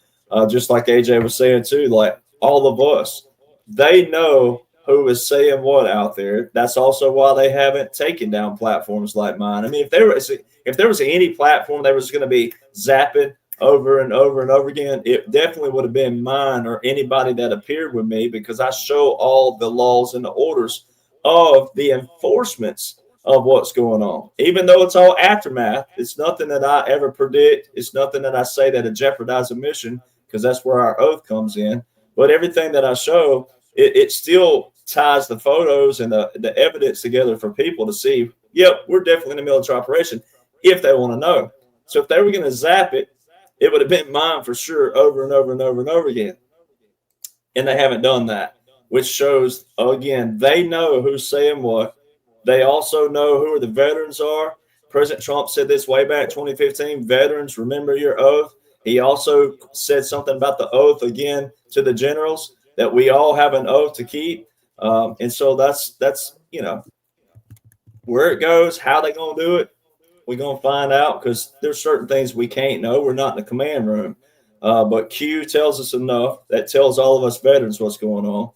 just like AJ was saying too, like all of us, they know who is saying what out there. That's also why they haven't taken down platforms like mine. I mean, if there was any platform that was going to be zapping over and over and over again, it definitely would have been mine or anybody that appeared with me, because I show all the laws and the orders of the enforcements of what's going on. Even though it's all aftermath, it's nothing that I ever predict. It's nothing that I say that would jeopardize a mission, because that's where our oath comes in. But everything that I show, it still ties the photos and the evidence together for people to see, yep, we're definitely in a military operation if they want to know. So if they were going to zap it, it would have been mine for sure over and over and over and over again. and they haven't done that, which shows, again, they know who's saying what. They also know who the veterans are. President Trump said this way back 2015, veterans, remember your oath. He also said something about the oath again to the generals, that we all have an oath to keep. And so that's where it goes. How they going to do it, we're going to find out, because there's certain things we can't know. We're not in the command room. But Q tells us enough that tells all of us veterans what's going on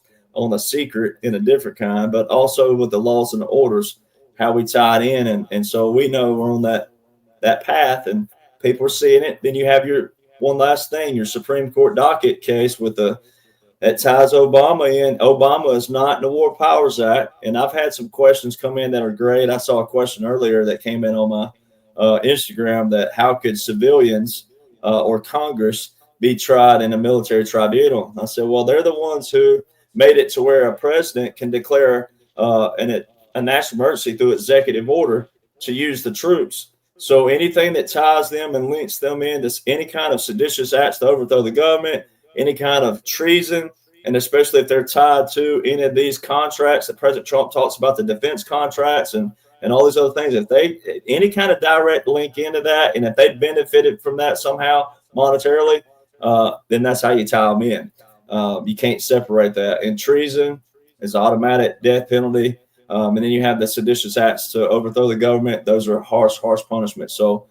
a secret in a different kind, but also with the laws and the orders, how we tie it in. And so we know we're on that path, and people are seeing it. Then you have your one last thing, your Supreme Court docket case with that ties Obama in. Obama is not in the War Powers Act. And I've had some questions come in that are great. I saw a question earlier that came in on my Instagram, that how could civilians or Congress be tried in a military tribunal? I said, well, they're the ones who made it to where a president can declare a national emergency through executive order to use the troops. So anything that ties them and links them into any kind of seditious acts to overthrow the government, any kind of treason, and especially if they're tied to any of these contracts that President Trump talks about, the defense contracts and all these other things, if they any kind of direct link into that, and if they benefited from that somehow monetarily, then that's how you tie them in. You can't separate that. And treason is automatic death penalty. And then you have the seditious acts to overthrow the government. Those are harsh punishments. So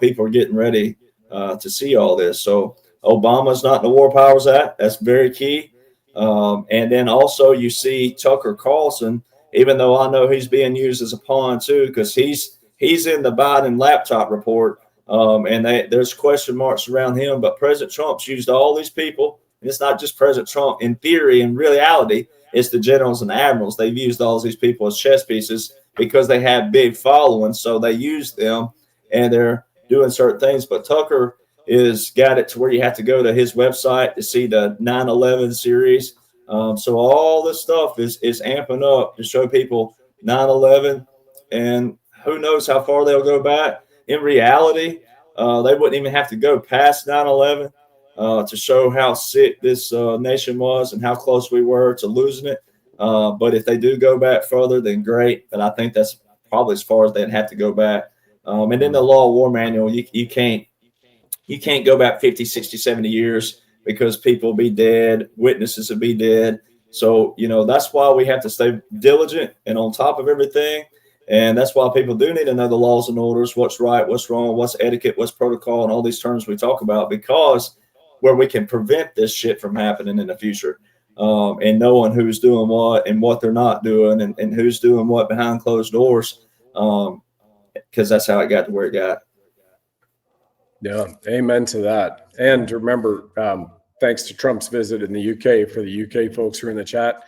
people are getting ready to see all this. So Obama's not in the War Powers Act. That's very key. And then also you see Tucker Carlson, even though I know he's being used as a pawn too, because he's in the Biden laptop report. And there's question marks around him. But President Trump's used all these people. And it's not just President Trump. In theory, in reality, it's the generals and admirals. They've used all these people as chess pieces because they have big followings. So they use them, and they're doing certain things. But Tucker is got it to where you have to go to his website to see the 9/11 series. So all this stuff is amping up to show people 9/11, and who knows how far they'll go back. In reality, they wouldn't even have to go past 9/11 to show how sick this nation was and how close we were to losing it. But if they do go back further, then great. But I think that's probably as far as they'd have to go back. And in the Law of War Manual, you can't go back 50, 60, 70 years because people will be dead, witnesses will be dead. So, that's why we have to stay diligent and on top of everything. And that's why people do need to know the laws and orders, what's right, what's wrong, what's etiquette, what's protocol, and all these terms we talk about, because where we can prevent this shit from happening in the future, and knowing who's doing what and what they're not doing, and who's doing what behind closed doors, because that's how it got to where it got. Yeah, amen to that. And remember, thanks to Trump's visit in the UK, for the UK folks who are in the chat,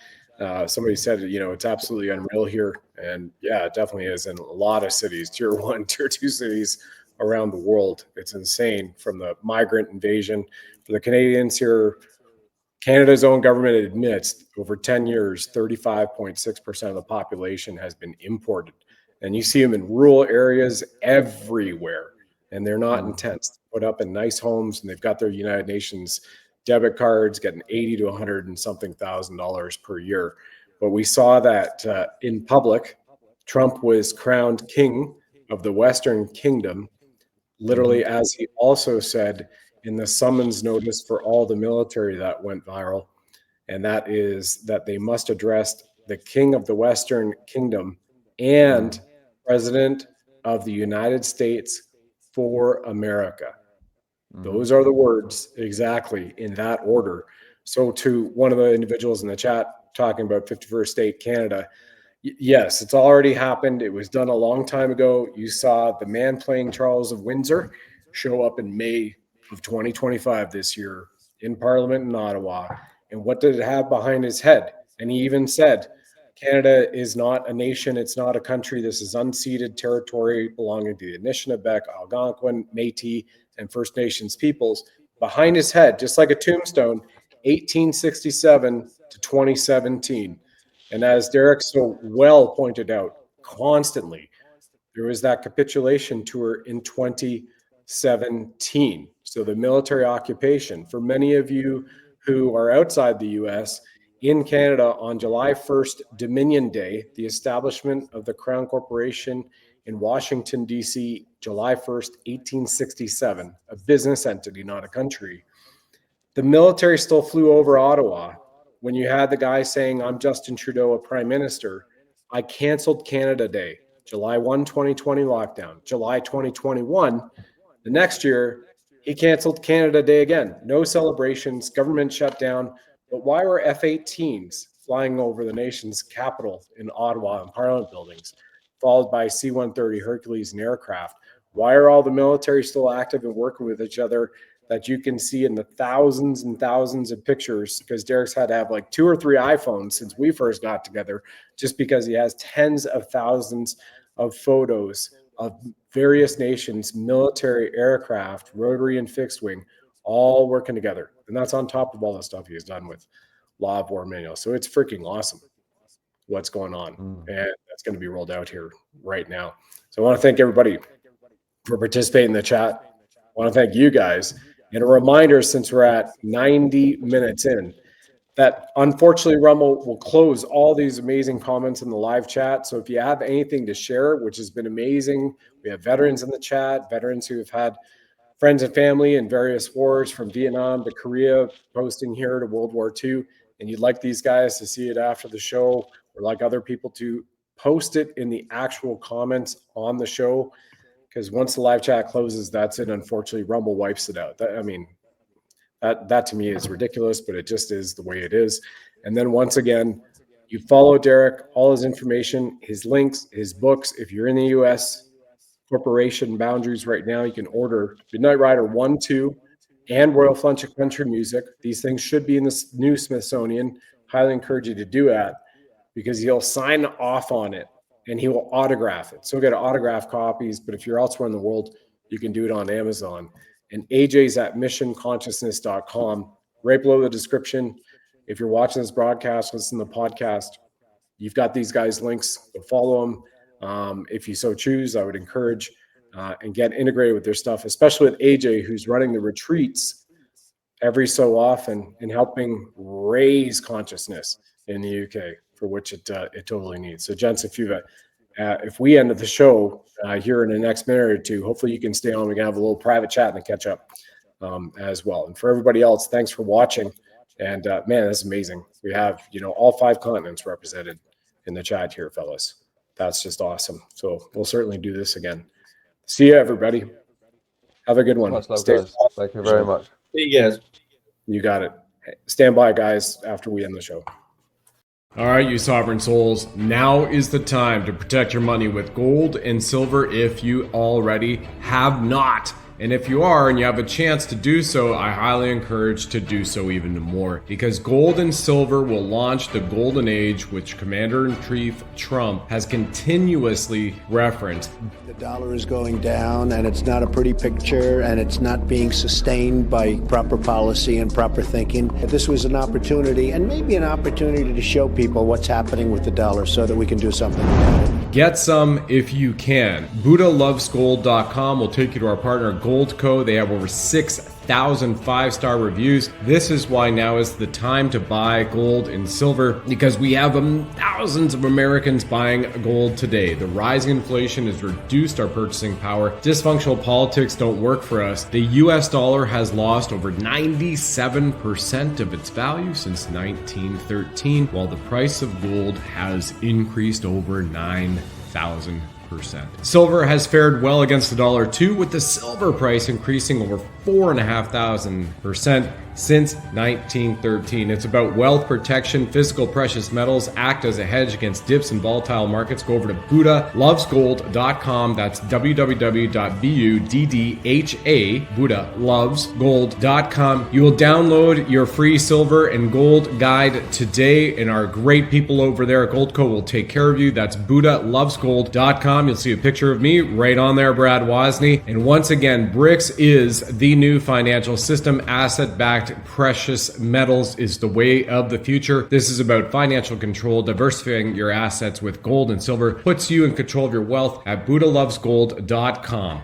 somebody said, it's absolutely unreal here. And yeah, it definitely is in a lot of cities, tier 1, tier 2 cities around the world. It's insane, from the migrant invasion. For the Canadians here, Canada's own government admits over 10 years, 35.6% of the population has been imported. And you see them in rural areas everywhere. And they're not intense. Put up in nice homes, and they've got their United Nations debit cards, getting $80 to $100 and something thousand per year. But we saw that in public, Trump was crowned king of the Western Kingdom, literally, as he also said in the summons notice for all the military that went viral. And that is that they must address the king of the Western Kingdom and President of the United States for America. Those are the words exactly in that order. So to one of the individuals in the chat talking about 51st state Canada, yes, it's already happened. It was done a long time ago. You saw the man playing Charles of Windsor show up in May of 2025 this year in Parliament in Ottawa. And what did it have behind his head? And he even said, Canada is not a nation. It's not a country. This is unceded territory belonging to the Anishinaabe, Algonquin, Métis, and First Nations peoples. Behind his head, just like a tombstone, 1867 to 2017. And as Derek so well pointed out, constantly, there was that capitulation tour in 2017. So the military occupation, for many of you who are outside the US, in Canada on July 1st, Dominion Day, the establishment of the Crown Corporation in Washington, D.C., July 1st, 1867, a business entity, not a country. The military still flew over Ottawa. When you had the guy saying, I'm Justin Trudeau, a prime minister, I canceled Canada Day, July 1, 2020 lockdown. July 2021, the next year, he canceled Canada Day again. No celebrations, government shutdown. But why were F-18s flying over the nation's capital in Ottawa and Parliament buildings, followed by C-130 Hercules and aircraft? Why are all the military still active and working with each other that you can see in the thousands and thousands of pictures? Because Derek's had to have like 2 or 3 iPhones since we first got together, just because he has tens of thousands of photos of various nations, military aircraft, rotary and fixed wing, all working together. And that's on top of all the stuff he's done with Law of War Manual. So it's freaking awesome what's going on. And that's going to be rolled out here right now. So I want to thank everybody for participating in the chat. I want to thank you guys. And a reminder, since we're at 90 minutes in, that unfortunately Rumble will close all these amazing comments in the live chat. So if you have anything to share, which has been amazing, we have veterans in the chat, veterans who have had friends and family in various wars, from Vietnam to Korea, posting here to World War II, and you'd like these guys to see it after the show, or like other people to post it in the actual comments on the show, because once the live chat closes, that's it. Unfortunately, Rumble wipes it out. That to me is ridiculous, but it just is the way it is. And then once again, you follow Derek, all his information, his links, his books. If you're in the U.S. corporation boundaries right now, you can order Midnight Rider 1, 2, and Royal Flush of Country Music. These things should be in the new Smithsonian. Highly encourage you to do that, because he'll sign off on it and he will autograph it. So get autograph copies, but if you're elsewhere in the world, you can do it on Amazon. And AJ's at missionconsciousness.com. Right below the description, if you're watching this broadcast, listen to the podcast, you've got these guys' links. Go follow them. If you so choose, I would encourage and get integrated with their stuff, especially with AJ, who's running the retreats every so often and helping raise consciousness in the UK, for which it totally needs. So, gents, if we end the show here in the next minute or two, hopefully you can stay on. We can have a little private chat and catch up as well. And for everybody else, thanks for watching. And man, that's amazing. We have, all 5 continents represented in the chat here, fellas. That's just awesome. So we'll certainly do this again. See you, everybody. Have a good one. Much love, guys. Thank you very much. See you guys. You got it. Stand by, guys, after we end the show. All right, you sovereign souls, now is the time to protect your money with gold and silver if you already have not. And if you are and you have a chance to do so, I highly encourage to do so even more, because gold and silver will launch the golden age, which Commander-in-Chief Trump has continuously referenced. The dollar is going down, and it's not a pretty picture, and it's not being sustained by proper policy and proper thinking. This was an opportunity, and maybe an opportunity to show people what's happening with the dollar so that we can do something about it. Get some if you can. BuddhaLovesGold.com will take you to our partner Gold Co. They have over 6,000 5-star reviews. This is why now is the time to buy gold and silver, because we have thousands of Americans buying gold today. The rising inflation has reduced our purchasing power. Dysfunctional politics don't work for us. The US dollar has lost over 97% of its value since 1913, while the price of gold has increased over 9,000%. Silver has fared well against the dollar too, with the silver price increasing over 4,500% since 1913. It's about wealth protection. Physical precious metals act as a hedge against dips in volatile markets. Go over to BuddhaLovesGold.com. That's www.BUDDHA, BuddhaLovesGold.com. You will download your free silver and gold guide today, and our great people over there at Goldco will take care of you. That's BuddhaLovesGold.com. You'll see a picture of me right on there, Brad Wozny. And once again, BRICS is the new financial system. Asset-backed precious metals is the way of the future. This is about financial control. Diversifying your assets with gold and silver puts you in control of your wealth at BuddhaLovesGold.com.